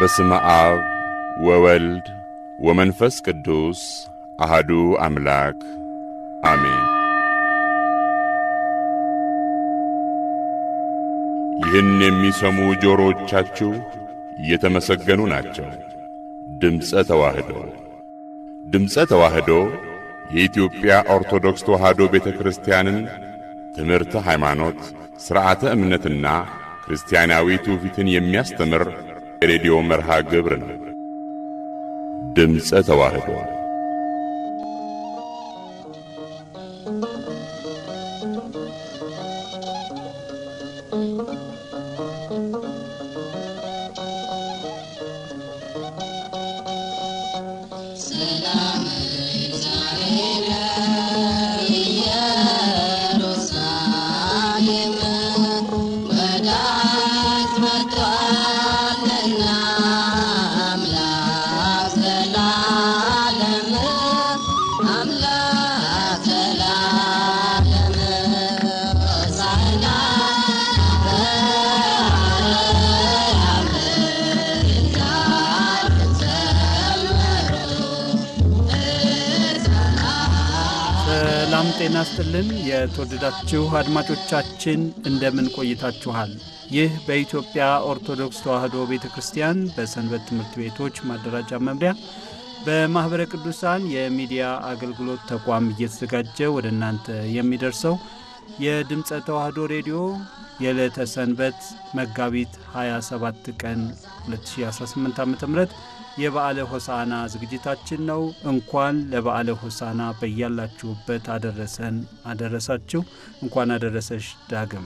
በስመ አብ ወወልድ ወመንፈስ ቅዱስ አሐዱ አምላክ አሜን። ይህን የሚሰሙ ጆሮቻችሁ የተመሰገኑ ናቸው። ድምጸ ተዋህዶ የኢትዮጵያ ኦርቶዶክስ ተዋህዶ ቤተክርስቲያንን ትምህርተ ሃይማኖት፣ ሥርዓተ እምነትና ክርስቲያናዊ ትውፊትን የሚያስተምር የሬዲዮ መርሃ ግብር ነው። ድምጸ ተዋህዶ ጤና ይስጥልን። የተወደዳችሁ አድማጮቻችን እንደምን ቆይታችኋል? ይህ በኢትዮጵያ ኦርቶዶክስ ተዋህዶ ቤተክርስቲያን በሰንበት ትምህርት ቤቶች ማደራጃ መምሪያ በማህበረ ቅዱሳን የሚዲያ አገልግሎት ተቋም እየተዘጋጀ ወደ እናንተ የሚደርሰው የድምጸ ተዋህዶ ሬዲዮ የዕለተ ሰንበት መጋቢት 27 ቀን 2018 ዓ.ም የበዓለ ሆሳዕና ዝግጅታችን ነው። እንኳን ለበዓለ ሆሳዕና በያላችሁበት አደረሰን አደረሳችሁ። እንኳን አደረሰሽ ዳግም።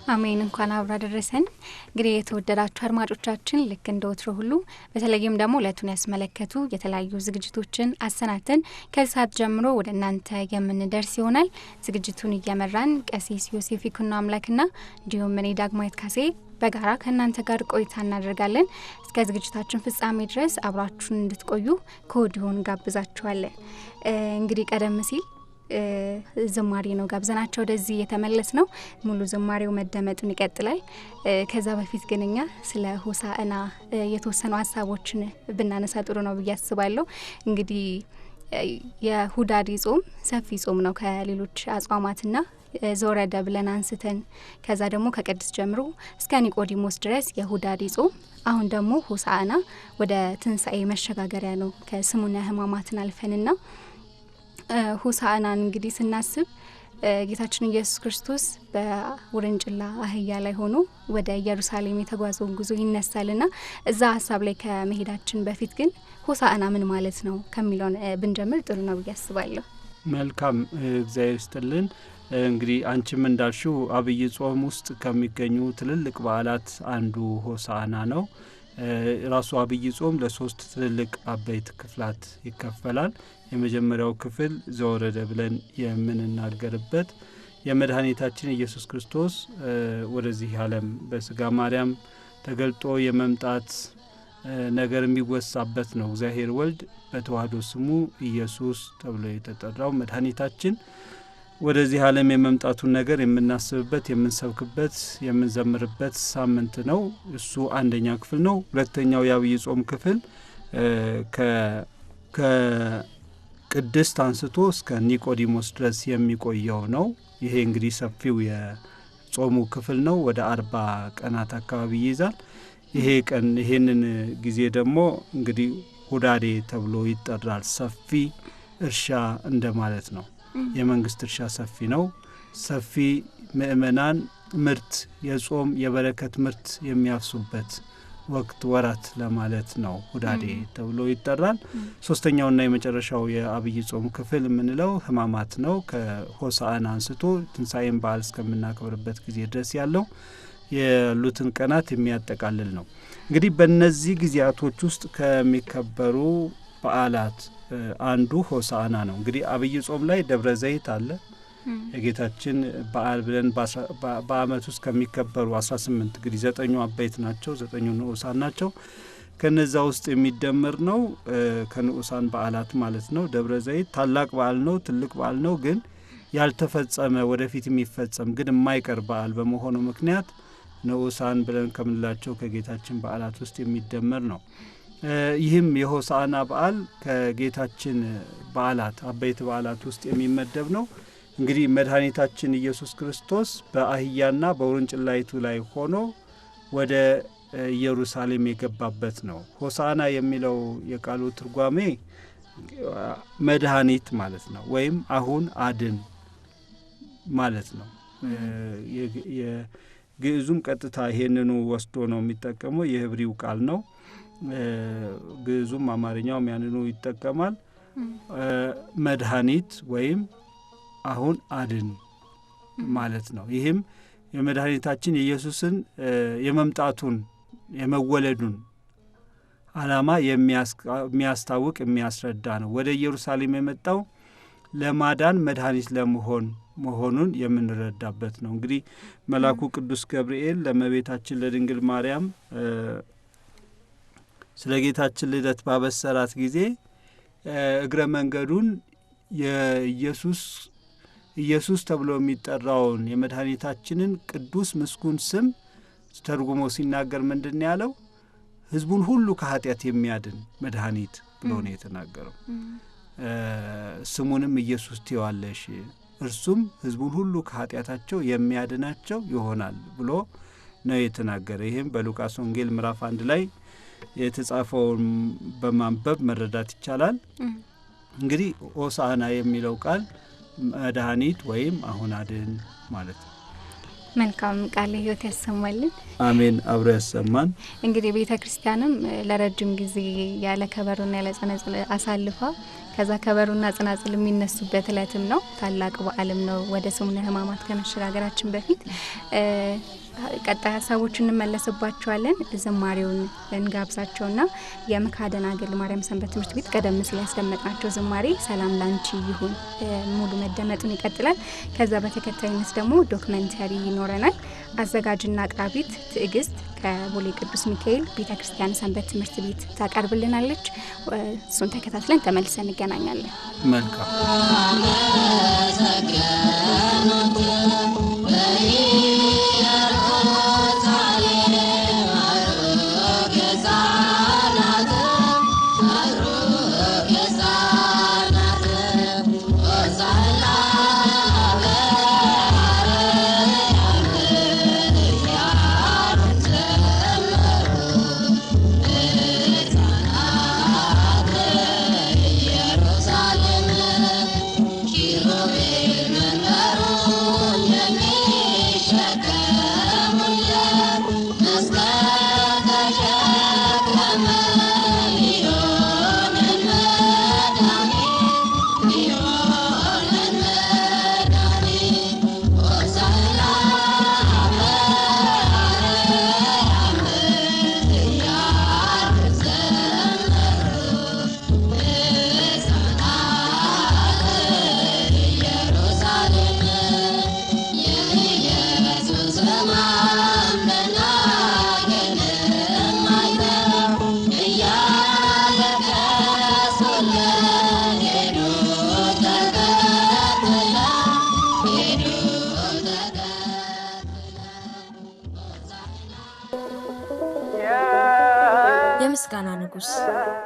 አሜን። እንኳን አብራ አደረሰን። እንግዲህ የተወደዳችሁ አድማጮቻችን ልክ እንደወትሮ ሁሉ በተለይም ደግሞ ዕለቱን ያስመለከቱ የተለያዩ ዝግጅቶችን አሰናተን ከሰዓት ጀምሮ ወደ እናንተ የምንደርስ ይሆናል። ዝግጅቱን እየመራን ቀሲስ ዮሴፍ ይኩኖ አምላክና እንዲሁም እኔ ዳግማዊት ካሴ በጋራ ከእናንተ ጋር ቆይታ እናደርጋለን። እስከ ዝግጅታችን ፍጻሜ ድረስ አብራችሁን እንድትቆዩ ከወዲሁ እንጋብዛችኋለን። እንግዲህ ቀደም ሲል ዝማሬ ነው ጋብዘናቸው ወደዚህ የተመለስ ነው። ሙሉ ዝማሬው መደመጡን ይቀጥላል። ከዛ በፊት ግን እኛ ስለ ሆሳዕና የተወሰኑ ሀሳቦችን ብናነሳ ጥሩ ነው ብዬ አስባለሁ። እንግዲህ የሁዳዴ ጾም ሰፊ ጾም ነው። ከሌሎች አጽዋማትና ዘወረደ ብለን አንስተን ከዛ ደግሞ ከቅድስ ጀምሮ እስከ ኒቆዲሞስ ድረስ የሁዳዴ ጾም፣ አሁን ደግሞ ሆሳዕና ወደ ትንሣኤ መሸጋገሪያ ነው። ከሰሙነ ሕማማትን አልፈንና ሆሳዕናን እንግዲህ ስናስብ ጌታችን ኢየሱስ ክርስቶስ በውርንጭላ አህያ ላይ ሆኖ ወደ ኢየሩሳሌም የተጓዘውን ጉዞ ይነሳልና እዛ ሀሳብ ላይ ከመሄዳችን በፊት ግን ሆሳዕና ምን ማለት ነው ከሚለው ብንጀምር ጥሩ ነው ብዬ አስባለሁ። መልካም፣ እግዚአብሔር ይስጥልን። እንግዲህ አንቺም እንዳልሽው አብይ ጾም ውስጥ ከሚገኙ ትልልቅ በዓላት አንዱ ሆሳዕና ነው። ራሱ አብይ ጾም ለሶስት ትልልቅ አበይት ክፍላት ይከፈላል። የመጀመሪያው ክፍል ዘወረደ ብለን የምንናገርበት የመድኃኒታችን ኢየሱስ ክርስቶስ ወደዚህ ዓለም በስጋ ማርያም ተገልጦ የመምጣት ነገር የሚወሳበት ነው። እግዚአብሔር ወልድ በተዋህዶ ስሙ ኢየሱስ ተብሎ የተጠራው መድኃኒታችን ወደዚህ ዓለም የመምጣቱን ነገር የምናስብበት፣ የምንሰብክበት፣ የምንዘምርበት ሳምንት ነው። እሱ አንደኛ ክፍል ነው። ሁለተኛው የአብይ ጾም ክፍል ከቅድስት አንስቶ እስከ ኒቆዲሞስ ድረስ የሚቆየው ነው። ይሄ እንግዲህ ሰፊው የጾሙ ክፍል ነው። ወደ 40 ቀናት አካባቢ ይይዛል። ይሄንን ጊዜ ደግሞ እንግዲህ ሁዳዴ ተብሎ ይጠራል። ሰፊ እርሻ እንደማለት ነው። የመንግስት እርሻ ሰፊ ነው። ሰፊ ምእመናን ምርት፣ የጾም የበረከት ምርት የሚያፍሱበት ወቅት፣ ወራት ለማለት ነው። ሁዳዴ ተብሎ ይጠራል። ሶስተኛውና የመጨረሻው የአብይ ጾም ክፍል የምንለው ሕማማት ነው። ከሆሳዕና አንስቶ ትንሣኤን በዓል እስከምናከብርበት ጊዜ ድረስ ያለው ያሉትን ቀናት የሚያጠቃልል ነው። እንግዲህ በእነዚህ ጊዜያቶች ውስጥ ከሚከበሩ በዓላት አንዱ ሆሳዕና ነው። እንግዲህ አብይ ጾም ላይ ደብረ ዘይት አለ። የጌታችን በዓል ብለን በአመት ውስጥ ከሚከበሩ 18 እንግዲህ 9 አበይት ናቸው፣ 9 ንዑሳን ናቸው። ከነዛ ውስጥ የሚደመር ነው ከንዑሳን በዓላት ማለት ነው። ደብረ ዘይት ታላቅ በዓል ነው፣ ትልቅ በዓል ነው። ግን ያልተፈጸመ ወደፊት የሚፈጸም ግን የማይቀር በዓል በመሆኑ ምክንያት ንዑሳን ብለን ከምንላቸው ከጌታችን በዓላት ውስጥ የሚደመር ነው። ይህም የሆሳዕና በዓል ከጌታችን በዓላት አበይት በዓላት ውስጥ የሚመደብ ነው። እንግዲህ መድኃኒታችን ኢየሱስ ክርስቶስ በአህያና በውርንጭላይቱ ላይ ሆኖ ወደ ኢየሩሳሌም የገባበት ነው። ሆሳዕና የሚለው የቃሉ ትርጓሜ መድኃኒት ማለት ነው፣ ወይም አሁን አድን ማለት ነው። የግዕዙም ቀጥታ ይሄንኑ ወስዶ ነው የሚጠቀመው። የህብሪው ቃል ነው። ግዕዙም አማርኛውም ያንኑ ይጠቀማል። መድኃኒት ወይም አሁን አድን ማለት ነው። ይህም የመድኃኒታችን የኢየሱስን የመምጣቱን የመወለዱን ዓላማ የሚያስታውቅ የሚያስረዳ ነው። ወደ ኢየሩሳሌም የመጣው ለማዳን መድኃኒት ለመሆን መሆኑን የምንረዳበት ነው። እንግዲህ መልአኩ ቅዱስ ገብርኤል ለእመቤታችን ለድንግል ማርያም ስለ ጌታችን ልደት ባበሰራት ጊዜ እግረ መንገዱን ኢየሱስ ተብሎ የሚጠራውን የመድኃኒታችንን ቅዱስ ምስጉን ስም ተርጉሞ ሲናገር ምንድን ያለው? ሕዝቡን ሁሉ ከኃጢአት የሚያድን መድኃኒት ብሎ ነው የተናገረው። ስሙንም ኢየሱስ ትይዋለሽ፣ እርሱም ሕዝቡን ሁሉ ከኃጢአታቸው የሚያድናቸው ይሆናል ብሎ ነው የተናገረ። ይህም በሉቃስ ወንጌል ምዕራፍ 1 ላይ የተጻፈውን በማንበብ መረዳት ይቻላል። እንግዲህ ሆሳዕና የሚለው ቃል መድኃኒት ወይም አሁን አድን ማለት ነው። መልካም ቃለ ሕይወት ያሰማልን። አሜን፣ አብሮ ያሰማን። እንግዲህ ቤተ ክርስቲያንም ለረጅም ጊዜ ያለ ከበሮና ያለ ጸናጽል አሳልፋ ከዛ ከበሮና ጸናጽል የሚነሱበት ዕለትም ነው። ታላቅ በዓልም ነው። ወደ ሰሙነ ሕማማት ከመሸጋገራችን በፊት ቀጣይ ሀሳቦችን እንመለስባቸዋለን። ዝማሬውን እንጋብዛቸውና የምክሐ ደናግል ማርያም ሰንበት ትምህርት ቤት ቀደም ሲል ያስደመጥናቸው ዝማሬ ሰላም ላንቺ ይሁን ሙሉ መደመጡን ይቀጥላል። ከዛ በተከታይነት ደግሞ ዶክመንተሪ ይኖረናል። አዘጋጅና አቅራቢት ትዕግስት ከቦሌ ቅዱስ ሚካኤል ቤተ ክርስቲያን ሰንበት ትምህርት ቤት ታቀርብልናለች። እሱን ተከታትለን ተመልሰን እንገናኛለን። መልካም የምስጋና ንጉስ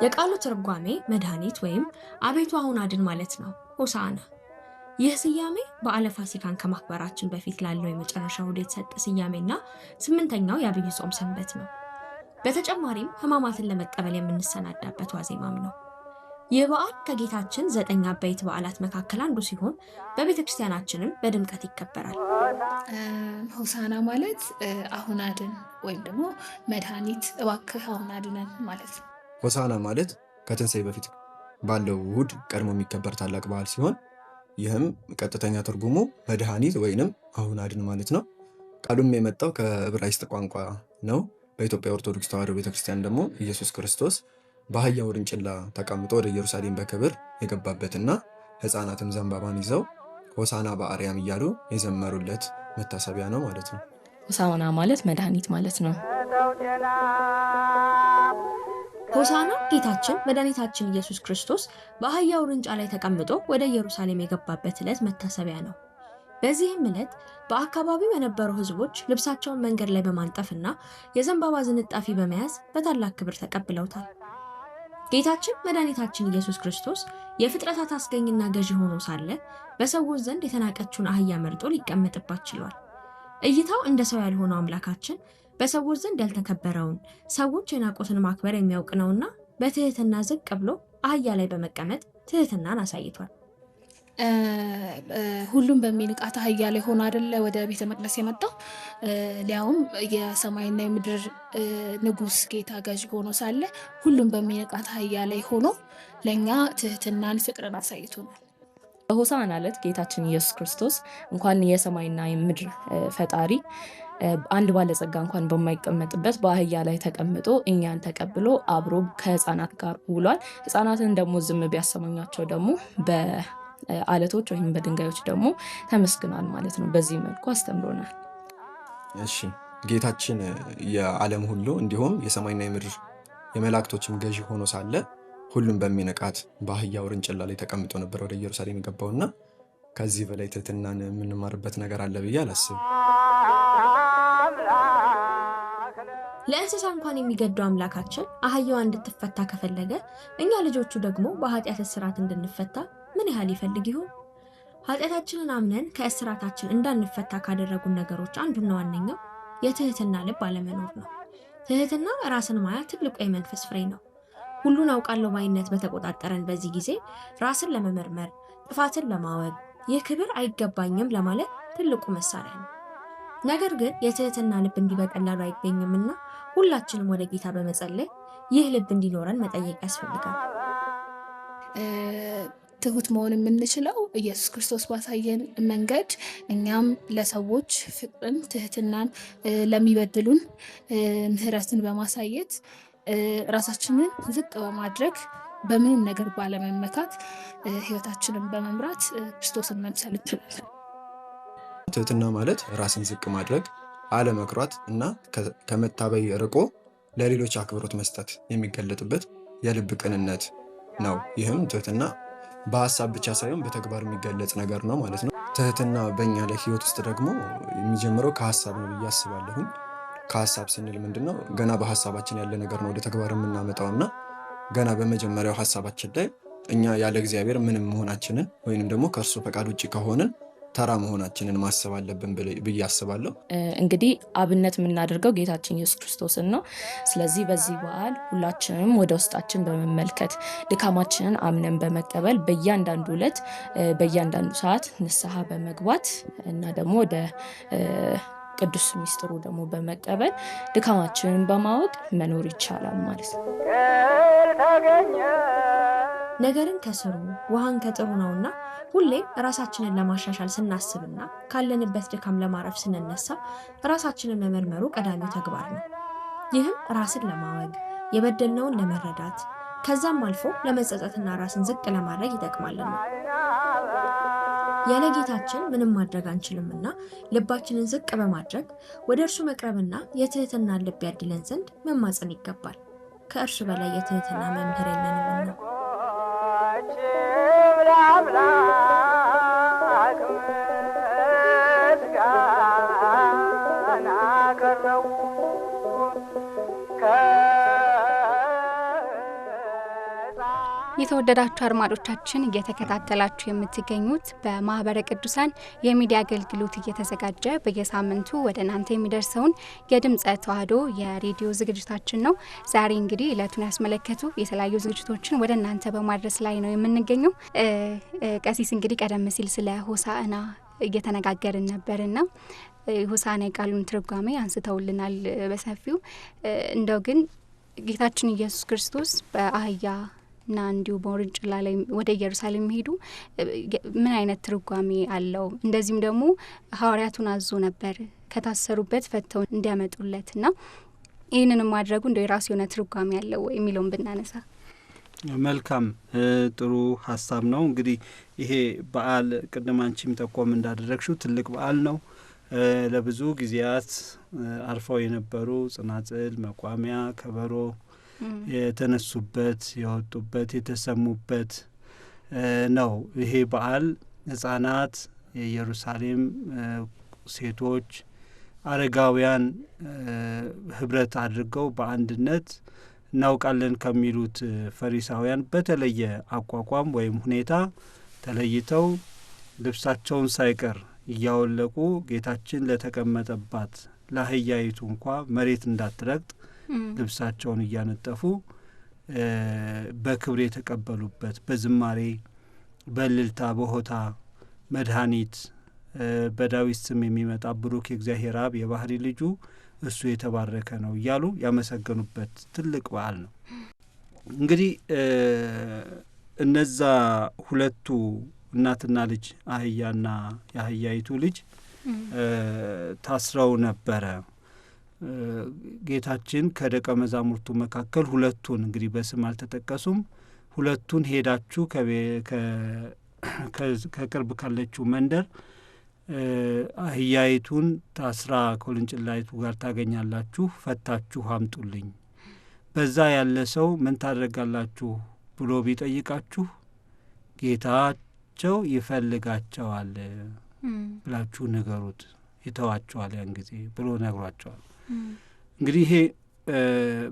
የቃሉ ትርጓሜ መድኃኒት ወይም አቤቱ አሁን አድን ማለት ነው። ሆሳዕና ይህ ስያሜ በዓለ ፋሲካን ከማክበራችን በፊት ላለው የመጨረሻ እሁድ የተሰጠ ስያሜና 8ኛው የአብይ ጾም ሰንበት ነው። በተጨማሪም ሕማማትን ለመቀበል የምንሰናዳበት ዋዜማም ነው። ይህ በዓል ከጌታችን 9 አበይት በዓላት መካከል አንዱ ሲሆን በቤተ ክርስቲያናችንም በድምቀት ይከበራል። ሆሳዕና ማለት አሁን አድን ወይም ደግሞ መድኃኒት እባክህ አሁን አድነን ማለት ነው። ሆሳዕና ማለት ከትንሣኤ በፊት ባለው እሁድ ቀድሞ የሚከበር ታላቅ በዓል ሲሆን ይህም ቀጥተኛ ትርጉሙ መድኃኒት ወይንም አሁን አድን ማለት ነው። ቃሉም የመጣው ከዕብራይስጥ ቋንቋ ነው። በኢትዮጵያ ኦርቶዶክስ ተዋሕዶ ቤተክርስቲያን ደግሞ ኢየሱስ ክርስቶስ በአህያ ውርንጭላ ተቀምጦ ወደ ኢየሩሳሌም በክብር የገባበትና ሕፃናትም ዘንባባን ይዘው ሆሳዕና በአርያም እያሉ የዘመሩለት መታሰቢያ ነው ማለት ነው። ሆሳዕና ማለት መድኃኒት ማለት ነው። ሆሳዕና ጌታችን መድኃኒታችን ኢየሱስ ክርስቶስ በአህያ ውርንጫ ላይ ተቀምጦ ወደ ኢየሩሳሌም የገባበት ዕለት መታሰቢያ ነው። በዚህም ዕለት በአካባቢው የነበሩ ህዝቦች ልብሳቸውን መንገድ ላይ በማንጠፍና የዘንባባ ዝንጣፊ በመያዝ በታላቅ ክብር ተቀብለውታል። ጌታችን መድኃኒታችን ኢየሱስ ክርስቶስ የፍጥረታት አስገኝና ገዢ ሆኖ ሳለ በሰዎች ዘንድ የተናቀችውን አህያ መርጦ ሊቀመጥባት ችሏል። እይታው እንደ ሰው ያልሆነው አምላካችን በሰዎች ዘንድ ያልተከበረውን ሰዎች የናቁትን ማክበር የሚያውቅ ነውና በትህትና ዝቅ ብሎ አህያ ላይ በመቀመጥ ትህትናን አሳይቷል። ሁሉም በሚንቃት አህያ ላይ ሆኖ አይደለ ወደ ቤተ መቅደስ የመጣው? ሊያውም የሰማይና የምድር ንጉስ ጌታ ገዥ ሆኖ ሳለ ሁሉም በሚንቃት አህያ ላይ ሆኖ ለኛ ትህትናን፣ ፍቅርን አሳይቶናል። በሆሳዕና ዕለት ጌታችን ኢየሱስ ክርስቶስ እንኳን የሰማይና የምድር ፈጣሪ አንድ ባለጸጋ እንኳን በማይቀመጥበት በአህያ ላይ ተቀምጦ እኛን ተቀብሎ አብሮ ከህፃናት ጋር ውሏል። ህፃናትን ደግሞ ዝም ቢያሰማኛቸው ደግሞ በአለቶች ወይም በድንጋዮች ደግሞ ተመስግኗል ማለት ነው። በዚህ መልኩ አስተምሮናል። እሺ፣ ጌታችን የዓለም ሁሉ እንዲሁም የሰማይና የምድር የመላእክቶችም ገዢ ሆኖ ሳለ ሁሉም በሚነቃት በአህያ ውርንጭላ ላይ ተቀምጦ ነበር ወደ ኢየሩሳሌም የገባውና ከዚህ በላይ ትህትናን የምንማርበት ነገር አለ ብዬ አላስብም። ለእንስሳ እንኳን የሚገደው አምላካችን አህያዋ እንድትፈታ ከፈለገ እኛ ልጆቹ ደግሞ በኃጢአት እስራት እንድንፈታ ምን ያህል ይፈልግ ይሆን? ኃጢአታችንን አምነን ከእስራታችን እንዳንፈታ ካደረጉን ነገሮች አንዱና ዋነኛው የትህትና ልብ አለመኖር ነው። ትህትና ራስን ማያ ትልቁ የመንፈስ ፍሬ ነው። ሁሉን አውቃለሁ ባይነት በተቆጣጠረን በዚህ ጊዜ ራስን ለመመርመር፣ ጥፋትን ለማወቅ፣ ይህ ክብር አይገባኝም ለማለት ትልቁ መሳሪያ ነው። ነገር ግን የትህትና ልብ እንዲህ በቀላሉ አይገኝምና ሁላችንም ወደ ጌታ በመጸለይ ይህ ልብ እንዲኖረን መጠየቅ ያስፈልጋል። ትሁት መሆን የምንችለው ኢየሱስ ክርስቶስ ባሳየን መንገድ እኛም ለሰዎች ፍቅርን፣ ትህትናን፣ ለሚበድሉን ምህረትን በማሳየት ራሳችንን ዝቅ በማድረግ በምንም ነገር ባለመመካት ህይወታችንን በመምራት ክርስቶስን መምሰል እንችላለን። ትህትና ማለት ራስን ዝቅ ማድረግ፣ አለመኩራት እና ከመታበይ ርቆ ለሌሎች አክብሮት መስጠት የሚገለጥበት የልብ ቅንነት ነው። ይህም ትህትና በሀሳብ ብቻ ሳይሆን በተግባር የሚገለጽ ነገር ነው ማለት ነው። ትህትና በእኛ ላይ ህይወት ውስጥ ደግሞ የሚጀምረው ከሀሳብ ነው ብዬ አስባለሁኝ። ከሀሳብ ስንል ምንድነው? ገና በሀሳባችን ያለ ነገር ነው ወደ ተግባር የምናመጣውና ገና በመጀመሪያው ሀሳባችን ላይ እኛ ያለ እግዚአብሔር ምንም መሆናችንን ወይንም ደግሞ ከእርሱ ፈቃድ ውጭ ከሆንን ተራ መሆናችንን ማሰብ አለብን ብዬ አስባለሁ። እንግዲህ አብነት የምናደርገው ጌታችን ኢየሱስ ክርስቶስን ነው። ስለዚህ በዚህ በዓል ሁላችንም ወደ ውስጣችን በመመልከት ድካማችንን አምነን በመቀበል በእያንዳንዱ ዕለት በእያንዳንዱ ሰዓት ንስሐ በመግባት እና ደግሞ ወደ ቅዱስ ሚስጥሩ ደግሞ በመቀበል ድካማችንን በማወቅ መኖር ይቻላል ማለት ነው። ነገርን ከስሩ ውሃን ከጥሩ ነውና ሁሌም ራሳችንን ለማሻሻል ስናስብና ካለንበት ድካም ለማረፍ ስንነሳ ራሳችንን መመርመሩ ቀዳሚው ተግባር ነው። ይህም ራስን ለማወቅ የበደልነውን ለመረዳት ከዛም አልፎ ለመጸጸትና ራስን ዝቅ ለማድረግ ይጠቅማልና ያለ ጌታችን ምንም ማድረግ አንችልምና ልባችንን ዝቅ በማድረግ ወደ እርሱ መቅረብና የትህትናን ልብ ያድለን ዘንድ መማጸን ይገባል። ከእርሱ በላይ የትህትና መምህር የለንምና። የተወደዳችሁ አድማጮቻችን እየተከታተላችሁ የምትገኙት በማህበረ ቅዱሳን የሚዲያ አገልግሎት እየተዘጋጀ በየሳምንቱ ወደ እናንተ የሚደርሰውን የድምጸ ተዋህዶ የሬዲዮ ዝግጅታችን ነው። ዛሬ እንግዲህ ዕለቱን ያስመለከቱ የተለያዩ ዝግጅቶችን ወደ እናንተ በማድረስ ላይ ነው የምንገኘው። ቀሲስ እንግዲህ ቀደም ሲል ስለ ሆሳዕና እየተነጋገርን ነበርና ሆሳዕና የቃሉን ትርጓሜ አንስተውልናል በሰፊው። እንደው ግን ጌታችን ኢየሱስ ክርስቶስ በአህያ እና እንዲሁ በውርንጭላ ላይ ወደ ኢየሩሳሌም ሄዱ ምን አይነት ትርጓሜ አለው? እንደዚህም ደግሞ ሐዋርያቱን አዞ ነበር ከታሰሩበት ፈተው እንዲያመጡለትና ይህንንም ማድረጉ እንደው የራሱ የሆነ ትርጓሜ አለው የሚለውን ብናነሳ መልካም ጥሩ ሀሳብ ነው። እንግዲህ ይሄ በዓል ቅድም አንቺም ጠቆም እንዳደረግሽው ትልቅ በዓል ነው። ለብዙ ጊዜያት አርፈው የነበሩ ጽናጽል፣ መቋሚያ፣ ከበሮ የተነሱበት የወጡበት የተሰሙበት ነው። ይሄ በዓል ህጻናት፣ የኢየሩሳሌም ሴቶች፣ አረጋውያን ህብረት አድርገው በአንድነት እናውቃለን ከሚሉት ፈሪሳውያን በተለየ አቋቋም ወይም ሁኔታ ተለይተው ልብሳቸውን ሳይቀር እያወለቁ ጌታችን ለተቀመጠባት ለአህያይቱ እንኳ መሬት እንዳትረግጥ ልብሳቸውን እያነጠፉ በክብር የተቀበሉበት በዝማሬ በእልልታ በሆታ መድኃኒት በዳዊት ስም የሚመጣ ብሩክ የእግዚአብሔር አብ የባህሪ ልጁ እሱ የተባረከ ነው እያሉ ያመሰገኑበት ትልቅ በዓል ነው። እንግዲህ እነዛ ሁለቱ እናትና ልጅ አህያና የአህያይቱ ልጅ ታስረው ነበረ። ጌታችን ከደቀ መዛሙርቱ መካከል ሁለቱን እንግዲህ በስም አልተጠቀሱም፣ ሁለቱን ሄዳችሁ ከቅርብ ካለችው መንደር አህያይቱን ታስራ ከውርንጭላይቱ ጋር ታገኛላችሁ፣ ፈታችሁ አምጡልኝ፣ በዛ ያለ ሰው ምን ታደርጋላችሁ ብሎ ቢጠይቃችሁ ጌታቸው ይፈልጋቸዋል ብላችሁ ንገሩት፣ ይተዋቸዋል ያን ጊዜ ብሎ ነግሯቸዋል። እንግዲህ ይሄ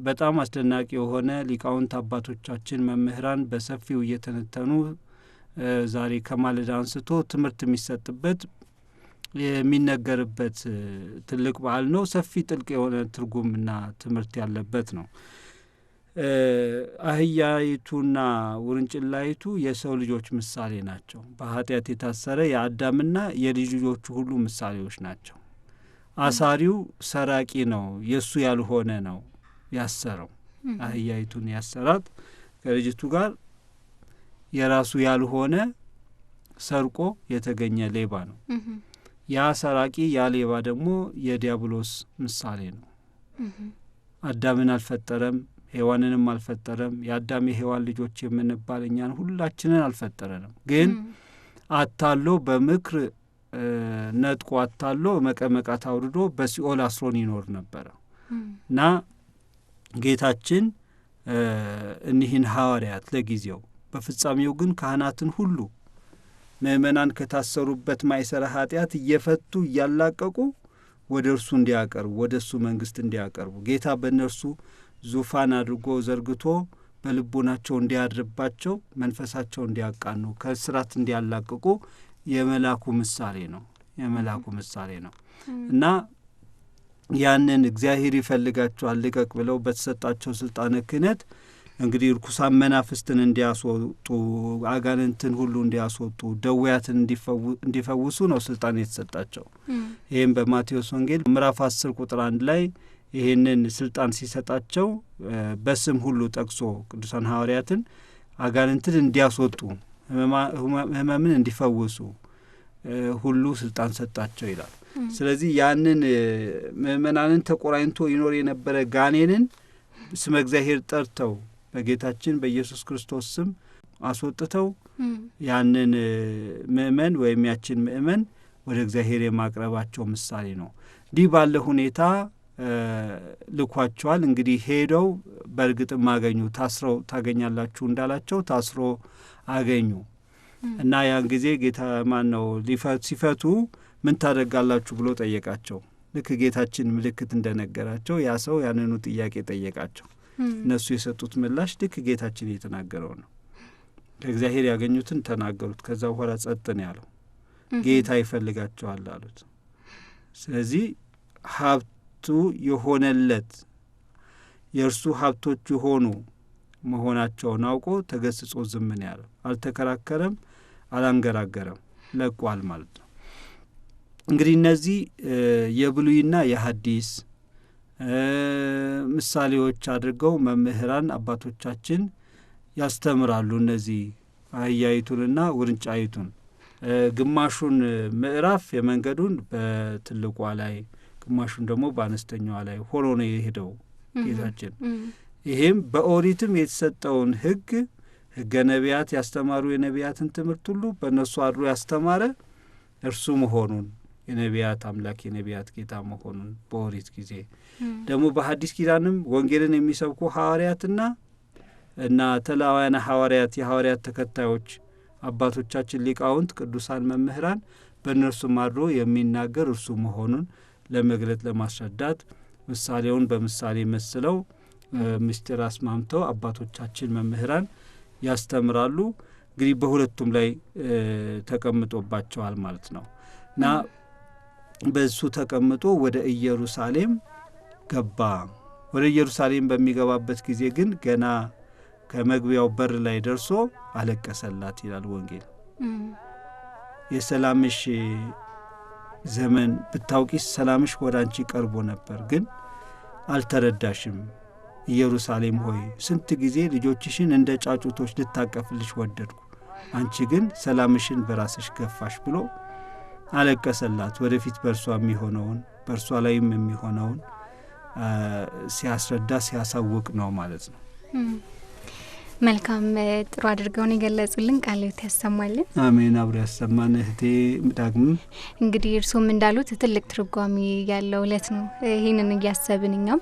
በጣም አስደናቂ የሆነ ሊቃውንት አባቶቻችን መምህራን በሰፊው እየተነተኑ ዛሬ ከማለዳ አንስቶ ትምህርት የሚሰጥበት የሚነገርበት ትልቅ በዓል ነው። ሰፊ ጥልቅ የሆነ ትርጉምና ትምህርት ያለበት ነው። አህያይቱና ውርንጭላይቱ የሰው ልጆች ምሳሌ ናቸው። በኃጢአት የታሰረ የአዳምና የልጅ ልጆቹ ሁሉ ምሳሌዎች ናቸው። አሳሪው ሰራቂ ነው፣ የእሱ ያልሆነ ነው ያሰረው። አህያይቱን ያሰራት ከልጅቱ ጋር የራሱ ያልሆነ ሰርቆ የተገኘ ሌባ ነው። ያ ሰራቂ ያ ሌባ ደግሞ የዲያብሎስ ምሳሌ ነው። አዳምን አልፈጠረም፣ ሔዋንንም አልፈጠረም። የአዳም የሔዋን ልጆች የምንባል እኛን ሁላችንን አልፈጠረንም። ግን አታሎ በምክር ነጥቆ አታሎ መቀመቃት አውርዶ በሲኦል አስሮን ይኖር ነበረ እና ጌታችን እኒህን ሐዋርያት ለጊዜው በፍጻሜው ግን ካህናትን ሁሉ ምእመናን ከታሰሩበት ማይሰረ ኃጢአት እየፈቱ እያላቀቁ ወደ እርሱ እንዲያቀርቡ ወደ እሱ መንግስት እንዲያቀርቡ ጌታ በእነርሱ ዙፋን አድርጎ ዘርግቶ በልቦናቸው እንዲያድርባቸው መንፈሳቸው እንዲያቃኑ ከእስራት እንዲያላቅቁ የመላኩ ምሳሌ ነው እና ያንን እግዚአብሔር ይፈልጋቸዋል ልቀቅ ብለው በተሰጣቸው ስልጣነ ክህነት እንግዲህ ርኩሳን መናፍስትን እንዲያስወጡ አጋንንትን ሁሉ እንዲያስወጡ ደዌያትን እንዲፈውሱ ነው ስልጣን የተሰጣቸው። ይህም በማቴዎስ ወንጌል ምዕራፍ 10 ቁጥር 1 ላይ ይህንን ስልጣን ሲሰጣቸው በስም ሁሉ ጠቅሶ ቅዱሳን ሐዋርያትን አጋንንትን እንዲያስወጡ ህመምን እንዲፈውሱ ሁሉ ስልጣን ሰጣቸው ይላል። ስለዚህ ያንን ምእመናንን ተቆራኝቶ ይኖር የነበረ ጋኔንን ስመ እግዚአብሔር ጠርተው በጌታችን በኢየሱስ ክርስቶስ ስም አስወጥተው ያንን ምእመን ወይም ያችን ምእመን ወደ እግዚአብሔር የማቅረባቸው ምሳሌ ነው። እንዲህ ባለ ሁኔታ ልኳቸዋል። እንግዲህ ሄደው በእርግጥም አገኙ። ታስረው ታገኛላችሁ እንዳላቸው ታስሮ አገኙ እና ያን ጊዜ ጌታ ሲፈቱ ምን ታደርጋላችሁ ብሎ ጠየቃቸው። ልክ ጌታችን ምልክት እንደነገራቸው ያ ሰው ያንኑ ጥያቄ ጠየቃቸው። እነሱ የሰጡት ምላሽ ልክ ጌታችን የተናገረው ነው። ከእግዚአብሔር ያገኙትን ተናገሩት። ከዛ በኋላ ጸጥ ነው ያለው። ጌታ ይፈልጋቸዋል አሉት። ስለዚህ ሀብቱ የሆነለት የእርሱ ሀብቶች የሆኑ መሆናቸውን አውቆ ተገስጾ ዝም ነው ያለው። አልተከራከረም፣ አላንገራገረም፣ ለቋል ማለት ነው። እንግዲህ እነዚህ የብሉይና የሐዲስ ምሳሌዎች አድርገው መምህራን አባቶቻችን ያስተምራሉ። እነዚህ አህያይቱንና ውርንጫይቱን ግማሹን ምዕራፍ የመንገዱን በትልቋ ላይ ግማሹን ደግሞ በአነስተኛዋ ላይ ሆኖ ነው የሄደው ጌታችን። ይሄም በኦሪትም የተሰጠውን ሕገ ነቢያት ያስተማሩ የነቢያትን ትምህርት ሁሉ በእነሱ አድሮ ያስተማረ እርሱ መሆኑን የነቢያት አምላክ የነቢያት ጌታ መሆኑን በኦሪት ጊዜ ደግሞ በሐዲስ ኪዳንም ወንጌልን የሚሰብኩ ሐዋርያትና ተላዋያነ ሐዋርያት የሐዋርያት ተከታዮች አባቶቻችን ሊቃውንት ቅዱሳን መምህራን በእነርሱም አድሮ የሚናገር እርሱ መሆኑን ለመግለጥ ለማስረዳት ምሳሌውን በምሳሌ መስለው ምስጢር አስማምተው አባቶቻችን መምህራን ያስተምራሉ። እንግዲህ በሁለቱም ላይ ተቀምጦባቸዋል ማለት ነው እና በሱ ተቀምጦ ወደ ኢየሩሳሌም ገባ። ወደ ኢየሩሳሌም በሚገባበት ጊዜ ግን ገና ከመግቢያው በር ላይ ደርሶ አለቀሰላት ይላል ወንጌል። የሰላምሽ ዘመን ብታውቂስ ሰላምሽ ወደ አንቺ ቀርቦ ነበር፣ ግን አልተረዳሽም። ኢየሩሳሌም ሆይ ስንት ጊዜ ልጆችሽን እንደ ጫጩቶች ልታቀፍልሽ ወደድኩ፣ አንቺ ግን ሰላምሽን በራስሽ ገፋሽ ብሎ አለቀሰላት። ወደፊት በእርሷ የሚሆነውን በእርሷ ላይም የሚሆነውን ሲያስረዳ ሲያሳውቅ ነው ማለት ነው። መልካም ጥሩ አድርገውን የገለጹልን ቃልዎት ያሰማልን። አሜን። አብሮ ያሰማን እህቴ ዳግም። እንግዲህ እርሱም እንዳሉት ትልቅ ትርጓሜ ያለው ዕለት ነው። ይህንን እያሰብን እኛም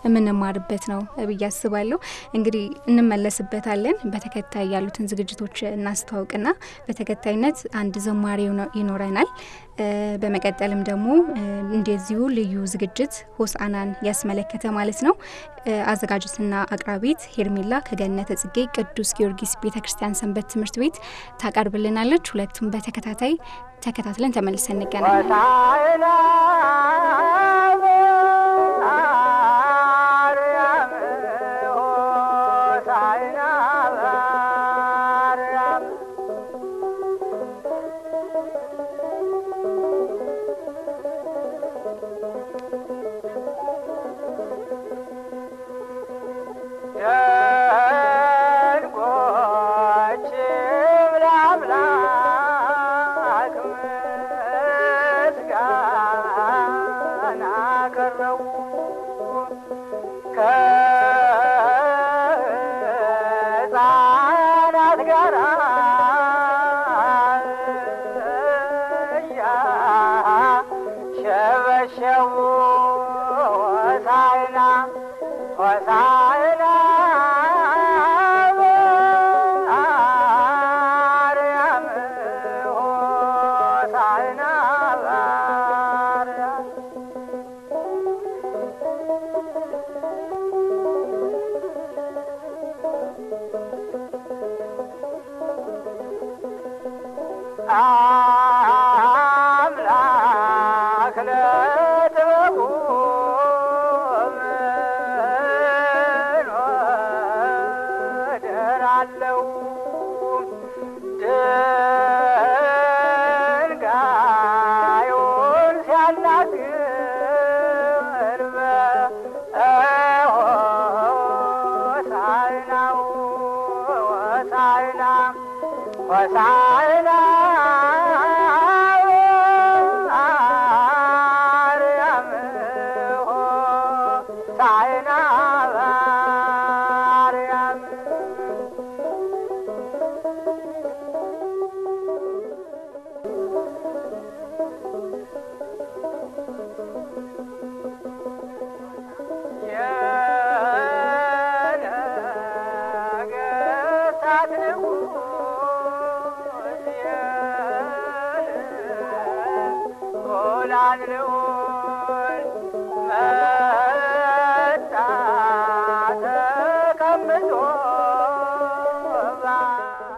የምንማርበት ነው ብዬ አስባለሁ። እንግዲህ እንመለስበታለን። በተከታይ ያሉትን ዝግጅቶች እናስተዋውቅና በተከታይነት አንድ ዝማሬ ይኖረናል። በመቀጠልም ደግሞ እንደዚሁ ልዩ ዝግጅት ሆሳዕናን ያስመለከተ ማለት ነው። አዘጋጅትና አቅራቢት ሄርሜላ ከገነተ ጽጌ ቅዱስ ጊዮርጊስ ቤተክርስቲያን ሰንበት ትምህርት ቤት ታቀርብልናለች። ሁለቱም በተከታታይ ተከታትለን ተመልሰን እንገናኛለን።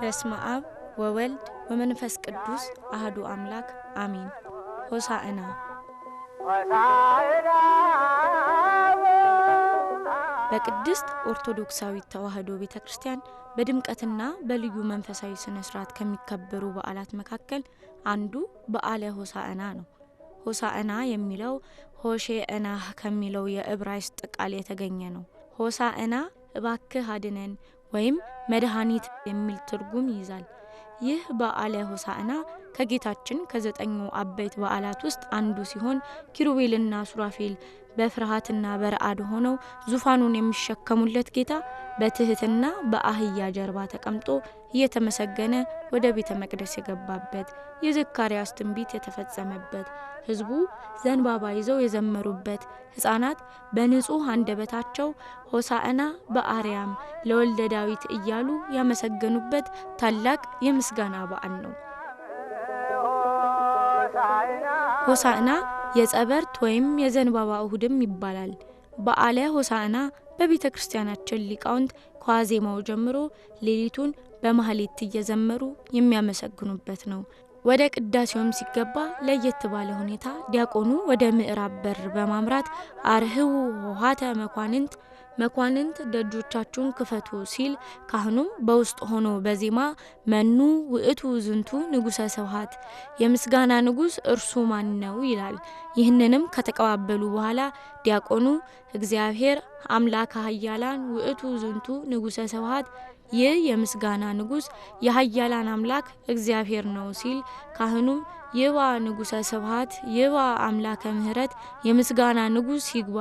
በስመ አብ ወወልድ ወመንፈስ ቅዱስ አህዱ አምላክ አሜን። ሆሳዕና በቅድስት ኦርቶዶክሳዊት ተዋሕዶ ቤተክርስቲያን በድምቀትና በልዩ መንፈሳዊ ስነ ስርዓት ከሚከበሩ በዓላት መካከል አንዱ በዓለ ሆሳዕና ነው። ሆሳዕና የሚለው ሆሼዕና ከሚለው የዕብራይስጥ ቃል የተገኘ ነው። ሆሳዕና እባክህ አድነን ወይም መድኃኒት የሚል ትርጉም ይይዛል። ይህ በዓለ ሆሳዕና ከጌታችን ከ9 አበይት በዓላት ውስጥ አንዱ ሲሆን ኪሩቤልና ሱራፌል በፍርሃትና በረአድ ሆነው ዙፋኑን የሚሸከሙለት ጌታ በትህትና በአህያ ጀርባ ተቀምጦ እየተመሰገነ ወደ ቤተ መቅደስ የገባበት፣ የዘካርያስ ትንቢት የተፈጸመበት፣ ሕዝቡ ዘንባባ ይዘው የዘመሩበት፣ ሕፃናት በንጹህ አንደበታቸው ሆሳዕና በአርያም ለወልደ ዳዊት እያሉ ያመሰገኑበት ታላቅ የምስጋና በዓል ነው። ሆሳዕና የጸበርት ወይም የዘንባባ እሁድም ይባላል። በዓለ ሆሳዕና በቤተ ክርስቲያናችን ሊቃውንት ከዋዜማው ጀምሮ ሌሊቱን በማህሌት እየዘመሩ የሚያመሰግኑበት ነው። ወደ ቅዳሴውም ሲገባ ለየት ባለ ሁኔታ ዲያቆኑ ወደ ምዕራብ በር በማምራት አርህው ሆሃተ መኳንንት ደጆቻችሁን ክፈቱ ሲል፣ ካህኑም በውስጥ ሆኖ በዜማ መኑ ውእቱ ዝንቱ ንጉሠ ስብሐት የምስጋና ንጉሥ እርሱ ማን ነው ይላል። ይህንንም ከተቀባበሉ በኋላ ዲያቆኑ እግዚአብሔር አምላከ ኃያላን ውእቱ ዝንቱ ንጉሠ ስብሐት ይህ የምስጋና ንጉሥ የኃያላን አምላክ እግዚአብሔር ነው ሲል፣ ካህኑም ይባ ንጉሠ ስብሐት ይባ አምላከ ምህረት የምስጋና ንጉሥ ይግባ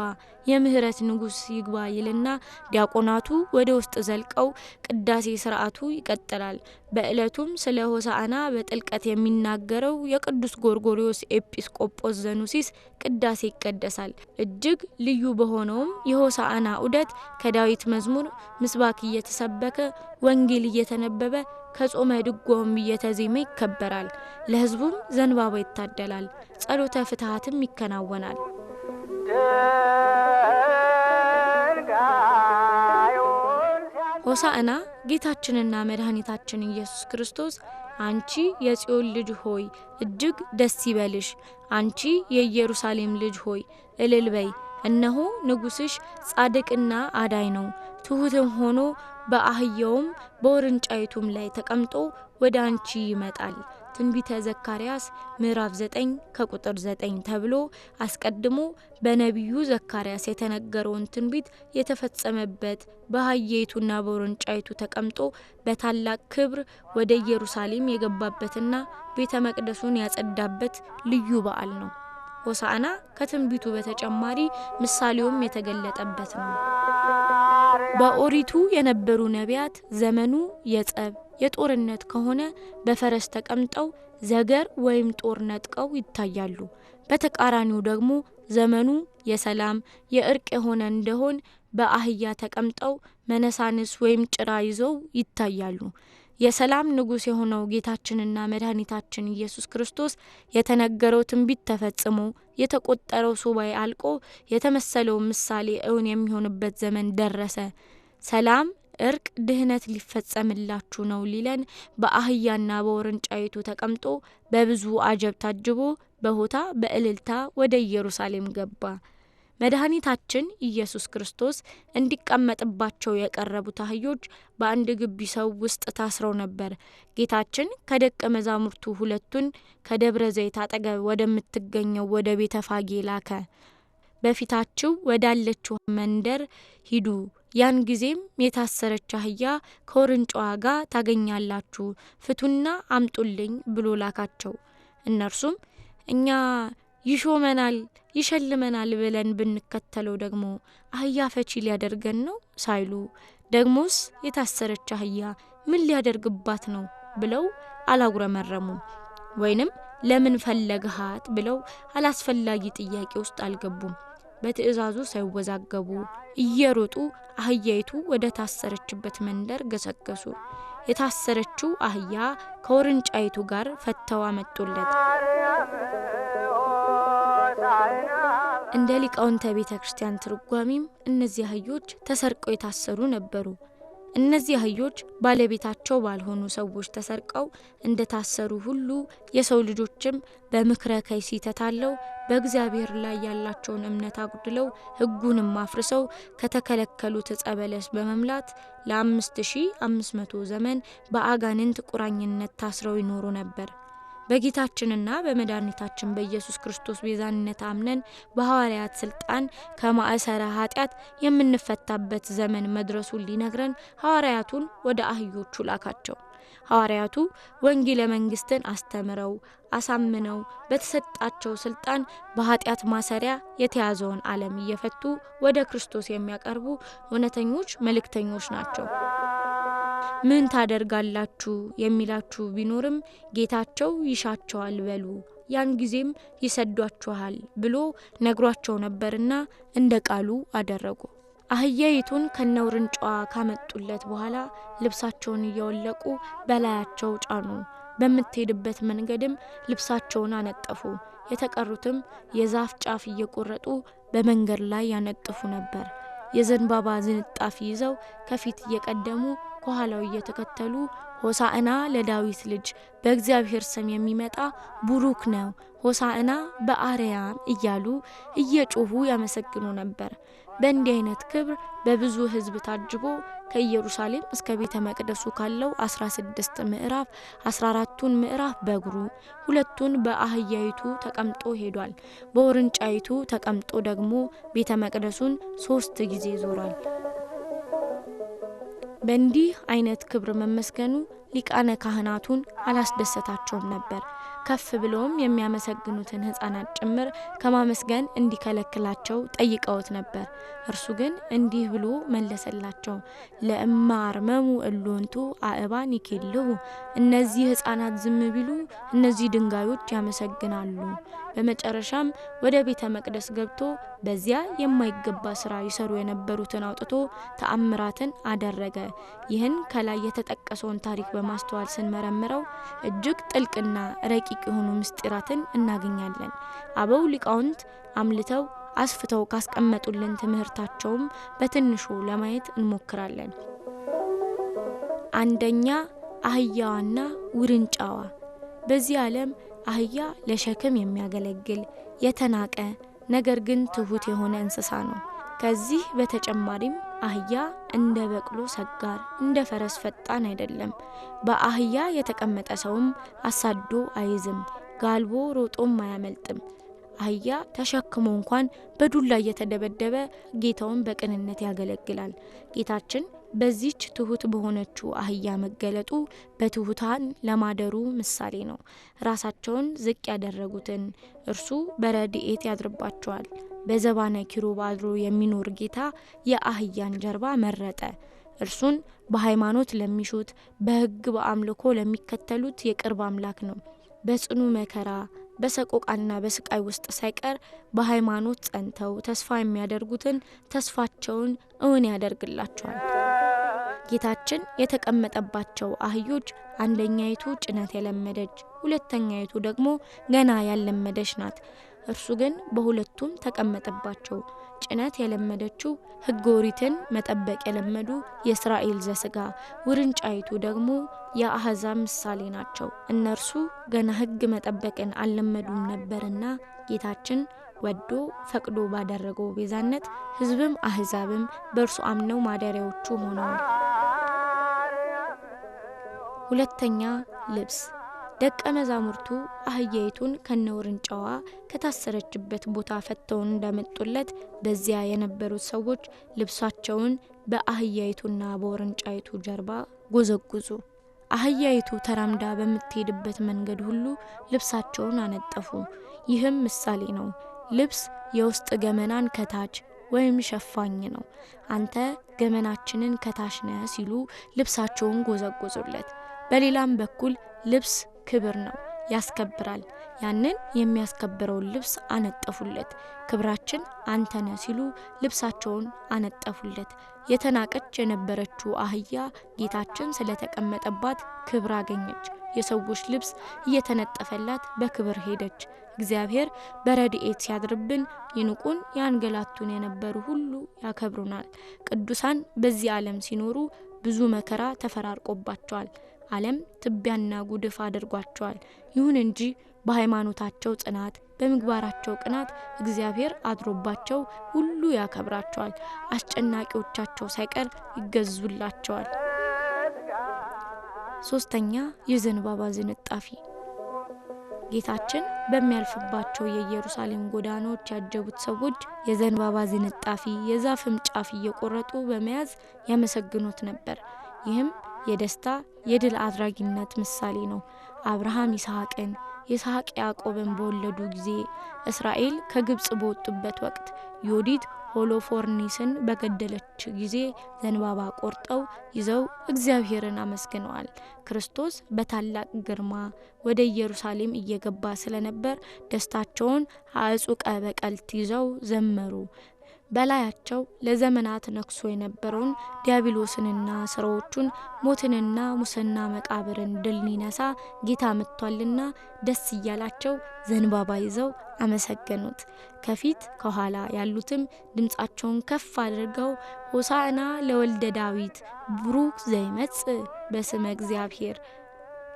የምህረት ንጉሥ ይግባ ይልና ዲያቆናቱ ወደ ውስጥ ዘልቀው ቅዳሴ ስርዓቱ ይቀጥላል። በእለቱም ስለ ሆሳዕና በጥልቀት የሚናገረው የቅዱስ ጎርጎርዮስ ኤጲስቆጶስ ዘኑሲስ ቅዳሴ ይቀደሳል። እጅግ ልዩ በሆነውም የሆሳዕና ዑደት ከዳዊት መዝሙር ምስባክ እየተሰበከ ወንጌል እየተነበበ ከጾመ ድጓም እየተዜመ ይከበራል። ለሕዝቡም ዘንባባ ይታደላል። ጸሎተ ፍትሐትም ይከናወናል። ሆሳዕና ጌታችንና መድኃኒታችን ኢየሱስ ክርስቶስ አንቺ የጽዮን ልጅ ሆይ እጅግ ደስ ይበልሽ፣ አንቺ የኢየሩሳሌም ልጅ ሆይ እልል በይ፣ እነሆ ንጉሥሽ ጻድቅና አዳይ ነው፣ ትሑትም ሆኖ በአህያውም በውርንጫይቱም ላይ ተቀምጦ ወደ አንቺ ይመጣል። ትንቢተ ዘካርያስ ምዕራፍ 9 ከቁጥር 9 ተብሎ አስቀድሞ በነቢዩ ዘካርያስ የተነገረውን ትንቢት የተፈጸመበት በአህያይቱና በውርንጫይቱ ተቀምጦ በታላቅ ክብር ወደ ኢየሩሳሌም የገባበትና ቤተ መቅደሱን ያጸዳበት ልዩ በዓል ነው። ሆሳዕና ከትንቢቱ በተጨማሪ ምሳሌውም የተገለጠበት ነው። በኦሪቱ የነበሩ ነቢያት ዘመኑ የጸብ የጦርነት ከሆነ በፈረስ ተቀምጠው ዘገር ወይም ጦር ነጥቀው ይታያሉ። በተቃራኒው ደግሞ ዘመኑ የሰላም የእርቅ የሆነ እንደሆን በአህያ ተቀምጠው መነሳንስ ወይም ጭራ ይዘው ይታያሉ። የሰላም ንጉሥ የሆነው ጌታችንና መድኃኒታችን ኢየሱስ ክርስቶስ የተነገረው ትንቢት ተፈጽሞ የተቆጠረው ሱባኤ አልቆ የተመሰለው ምሳሌ እውን የሚሆንበት ዘመን ደረሰ። ሰላም እርቅ ድህነት ሊፈጸምላችሁ ነው ሊለን በአህያና በውርንጫይቱ ተቀምጦ በብዙ አጀብ ታጅቦ በሆታ በእልልታ ወደ ኢየሩሳሌም ገባ። መድኃኒታችን ኢየሱስ ክርስቶስ እንዲቀመጥባቸው የቀረቡት አህዮች በአንድ ግቢ ሰው ውስጥ ታስረው ነበር። ጌታችን ከደቀ መዛሙርቱ ሁለቱን ከደብረ ዘይት አጠገብ ወደምትገኘው ወደ ቤተ ፋጌ ላከ። በፊታችሁ ወዳለችው መንደር ሂዱ፣ ያን ጊዜም የታሰረች አህያ ከውርንጫዋ ጋር ታገኛላችሁ፣ ፍቱና አምጡልኝ ብሎ ላካቸው። እነርሱም እኛ ይሾመናል ይሸልመናል ብለን ብንከተለው ደግሞ አህያ ፈቺ ሊያደርገን ነው ሳይሉ ደግሞስ የታሰረች አህያ ምን ሊያደርግባት ነው ብለው አላጉረመረሙም። ወይንም ለምን ፈለግሃት ብለው አላስፈላጊ ጥያቄ ውስጥ አልገቡም። በትእዛዙ ሳይወዛገቡ እየሮጡ አህያይቱ ወደ ታሰረችበት መንደር ገሰገሱ። የታሰረችው አህያ ከውርንጫይቱ ጋር ፈተው አመጡለት። እንደ ሊቃውንተ ቤተ ክርስቲያን ትርጓሜም እነዚህ አህዮች ተሰርቀው የታሰሩ ነበሩ። እነዚህ አህዮች ባለቤታቸው ባልሆኑ ሰዎች ተሰርቀው እንደታሰሩ ሁሉ የሰው ልጆችም በምክረ ከይሲ ተታለው በእግዚአብሔር ላይ ያላቸውን እምነት አጉድለው ሕጉንም አፍርሰው ከተከለከሉት ዕፀ በለስ በመምላት ለ5500 ዘመን በአጋንንት ቁራኝነት ታስረው ይኖሩ ነበር። በጌታችንና በመድኃኒታችን በኢየሱስ ክርስቶስ ቤዛነት አምነን በሐዋርያት ስልጣን ከማእሰረ ኃጢአት የምንፈታበት ዘመን መድረሱን ሊነግረን ሐዋርያቱን ወደ አህዮቹ ላካቸው። ሐዋርያቱ ወንጌለ መንግስትን አስተምረው አሳምነው በተሰጣቸው ስልጣን በኃጢአት ማሰሪያ የተያዘውን ዓለም እየፈቱ ወደ ክርስቶስ የሚያቀርቡ እውነተኞች መልእክተኞች ናቸው። ምን ታደርጋላችሁ የሚላችሁ ቢኖርም ጌታቸው ይሻቸዋል በሉ፣ ያን ጊዜም ይሰዷችኋል ብሎ ነግሯቸው ነበርና እንደ ቃሉ አደረጉ። አህያይቱን ከነውርንጫዋ ካመጡለት በኋላ ልብሳቸውን እያወለቁ በላያቸው ጫኑ። በምትሄድበት መንገድም ልብሳቸውን አነጠፉ። የተቀሩትም የዛፍ ጫፍ እየቆረጡ በመንገድ ላይ ያነጥፉ ነበር። የዘንባባ ዝንጣፊ ይዘው ከፊት እየቀደሙ ከኋላው እየተከተሉ ሆሳዕና ለዳዊት ልጅ በእግዚአብሔር ስም የሚመጣ ቡሩክ ነው፣ ሆሳዕና በአርያም እያሉ እየጮሁ ያመሰግኑ ነበር። በእንዲህ አይነት ክብር በብዙ ሕዝብ ታጅቦ ከኢየሩሳሌም እስከ ቤተ መቅደሱ ካለው 16 ምዕራፍ 14ቱን ምዕራፍ በእግሩ 2ቱን በአህያይቱ ተቀምጦ ሄዷል። በውርንጫይቱ ተቀምጦ ደግሞ ቤተ መቅደሱን 3 ጊዜ ዞሯል። በእንዲህ አይነት ክብር መመስገኑ ሊቃነ ካህናቱን አላስደሰታቸውም ነበር። ከፍ ብለውም የሚያመሰግኑትን ሕፃናት ጭምር ከማመስገን እንዲከለክላቸው ጠይቀውት ነበር። እርሱ ግን እንዲህ ብሎ መለሰላቸው። ለእማርመሙ እሎንቱ አእባን ይኬልሁ፣ እነዚህ ሕፃናት ዝም ቢሉ እነዚህ ድንጋዮች ያመሰግናሉ። በመጨረሻም ወደ ቤተ መቅደስ ገብቶ በዚያ የማይገባ ስራ ይሰሩ የነበሩትን አውጥቶ ተአምራትን አደረገ። ይህን ከላይ የተጠቀሰውን ታሪክ በማስተዋል ስንመረምረው እጅግ ጥልቅና ረቂቅ የሆኑ ምስጢራትን እናገኛለን። አበው ሊቃውንት አምልተው አስፍተው ካስቀመጡልን ትምህርታቸውም በትንሹ ለማየት እንሞክራለን። አንደኛ፣ አህያዋና ውርንጫዋ። በዚህ ዓለም አህያ ለሸክም የሚያገለግል የተናቀ ነገር ግን ትሁት የሆነ እንስሳ ነው። ከዚህ በተጨማሪም አህያ እንደ በቅሎ ሰጋር፣ እንደ ፈረስ ፈጣን አይደለም። በአህያ የተቀመጠ ሰውም አሳዶ አይዝም፣ ጋልቦ ሮጦም አያመልጥም። አህያ ተሸክሞ እንኳን በዱላ እየተደበደበ ጌታውን በቅንነት ያገለግላል። ጌታችን በዚች ትሁት በሆነችው አህያ መገለጡ በትሁታን ለማደሩ ምሳሌ ነው። ራሳቸውን ዝቅ ያደረጉትን እርሱ በረድኤት ያድርባቸዋል። በዘባነ ኪሩብ አድሮ የሚኖር ጌታ የአህያን ጀርባ መረጠ። እርሱን በሃይማኖት ለሚሹት በሕግ በአምልኮ ለሚከተሉት የቅርብ አምላክ ነው። በጽኑ መከራ በሰቆቃና በስቃይ ውስጥ ሳይቀር በሃይማኖት ጸንተው ተስፋ የሚያደርጉትን ተስፋቸውን እውን ያደርግላቸዋል። ጌታችን የተቀመጠባቸው አህዮች አንደኛይቱ ጭነት የለመደች፣ ሁለተኛይቱ ደግሞ ገና ያልለመደች ናት። እርሱ ግን በሁለቱም ተቀመጠባቸው። ጭነት የለመደችው ሕገ ኦሪትን መጠበቅ የለመዱ የእስራኤል ዘስጋ፣ ውርንጫይቱ ደግሞ የአሕዛብ ምሳሌ ናቸው። እነርሱ ገና ሕግ መጠበቅን አልለመዱም ነበርና ጌታችን ወዶ ፈቅዶ ባደረገው ቤዛነት ሕዝብም አሕዛብም በእርሱ አምነው ማደሪያዎቹ ሆነዋል። ሁለተኛ፣ ልብስ። ደቀ መዛሙርቱ አህያይቱን ከነውርንጫዋ ከታሰረችበት ቦታ ፈተውን እንደመጡለት በዚያ የነበሩት ሰዎች ልብሳቸውን በአህያይቱና በውርንጫይቱ ጀርባ ጎዘጉዙ። አህያይቱ ተራምዳ በምትሄድበት መንገድ ሁሉ ልብሳቸውን አነጠፉ። ይህም ምሳሌ ነው። ልብስ የውስጥ ገመናን ከታች ወይም ሸፋኝ ነው። አንተ ገመናችንን ከታች ነህ ሲሉ ልብሳቸውን ጎዘጎዙለት። በሌላም በኩል ልብስ ክብር ነው፣ ያስከብራል። ያንን የሚያስከብረውን ልብስ አነጠፉለት። ክብራችን አንተ ነህ ሲሉ ልብሳቸውን አነጠፉለት። የተናቀች የነበረችው አህያ ጌታችን ስለተቀመጠባት ክብር አገኘች። የሰዎች ልብስ እየተነጠፈላት በክብር ሄደች። እግዚአብሔር በረድኤት ሲያድርብን ይንቁን ያንገላቱን የነበሩ ሁሉ ያከብሩናል። ቅዱሳን በዚህ ዓለም ሲኖሩ ብዙ መከራ ተፈራርቆባቸዋል። ዓለም ትቢያና ጉድፍ አድርጓቸዋል። ይሁን እንጂ በሃይማኖታቸው ጽናት፣ በምግባራቸው ቅናት እግዚአብሔር አድሮባቸው ሁሉ ያከብራቸዋል። አስጨናቂዎቻቸው ሳይቀር ይገዙላቸዋል። ሶስተኛ፣ የዘንባባ ዝንጣፊ። ጌታችን በሚያልፍባቸው የኢየሩሳሌም ጎዳናዎች ያጀቡት ሰዎች የዘንባባ ዝንጣፊ የዛፍም ጫፍ እየቆረጡ በመያዝ ያመሰግኑት ነበር። ይህም የደስታ የድል አድራጊነት ምሳሌ ነው። አብርሃም ይስሐቅን፣ ይስሐቅ ያዕቆብን በወለዱ ጊዜ፣ እስራኤል ከግብጽ በወጡበት ወቅት ዮዲት ሆሎፎርኒስን በገደለች ጊዜ ዘንባባ ቆርጠው ይዘው እግዚአብሔርን አመስግነዋል። ክርስቶስ በታላቅ ግርማ ወደ ኢየሩሳሌም እየገባ ስለነበር ደስታቸውን አዕጹቀ በቀልት ይዘው ዘመሩ። በላያቸው ለዘመናት ነክሶ የነበረውን ዲያብሎስንና ስራዎቹን ሞትንና ሙስና መቃብርን ድል ሊነሳ ጌታ መጥቷልና ደስ እያላቸው ዘንባባ ይዘው አመሰገኑት። ከፊት ከኋላ ያሉትም ድምጻቸውን ከፍ አድርገው ሆሳዕና ለወልደ ዳዊት ብሩክ ዘይመጽእ በስመ እግዚአብሔር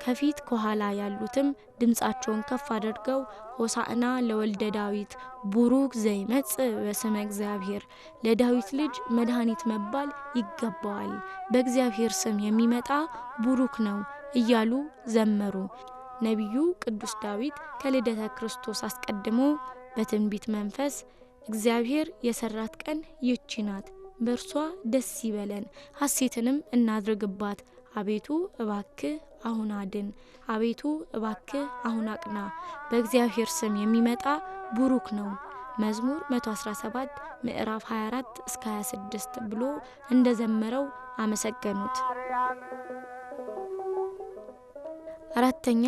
ከፊት ከኋላ ያሉትም ድምጻቸውን ከፍ አድርገው ሆሳዕና ለወልደ ዳዊት ብሩክ ዘይመጽእ በስመ እግዚአብሔር ለዳዊት ልጅ መድኃኒት መባል ይገባዋል፣ በእግዚአብሔር ስም የሚመጣ ብሩክ ነው እያሉ ዘመሩ። ነቢዩ ቅዱስ ዳዊት ከልደተ ክርስቶስ አስቀድሞ በትንቢት መንፈስ እግዚአብሔር የሰራት ቀን ይህች ናት፣ በእርሷ ደስ ይበለን፣ ሐሴትንም እናድርግባት፣ አቤቱ እባክህ አሁን አድን፣ አቤቱ እባክህ አሁን አቅና፣ በእግዚአብሔር ስም የሚመጣ ብሩክ ነው መዝሙር 117 ምዕራፍ 24 እስከ 26 ብሎ እንደዘመረው አመሰገኑት። አራተኛ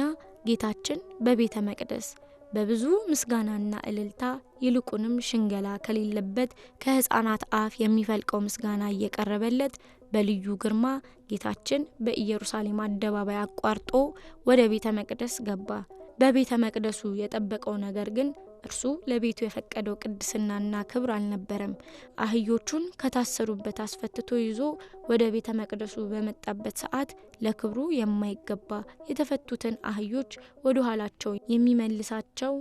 ጌታችን በቤተ መቅደስ በብዙ ምስጋናና እልልታ ይልቁንም ሽንገላ ከሌለበት ከሕፃናት አፍ የሚፈልቀው ምስጋና እየቀረበለት በልዩ ግርማ ጌታችን በኢየሩሳሌም አደባባይ አቋርጦ ወደ ቤተ መቅደስ ገባ። በቤተ መቅደሱ የጠበቀው ነገር ግን እርሱ ለቤቱ የፈቀደው ቅድስናና ክብር አልነበረም። አህዮቹን ከታሰሩበት አስፈትቶ ይዞ ወደ ቤተ መቅደሱ በመጣበት ሰዓት ለክብሩ የማይገባ የተፈቱትን አህዮች ወደ ኋላቸው የሚመልሳቸው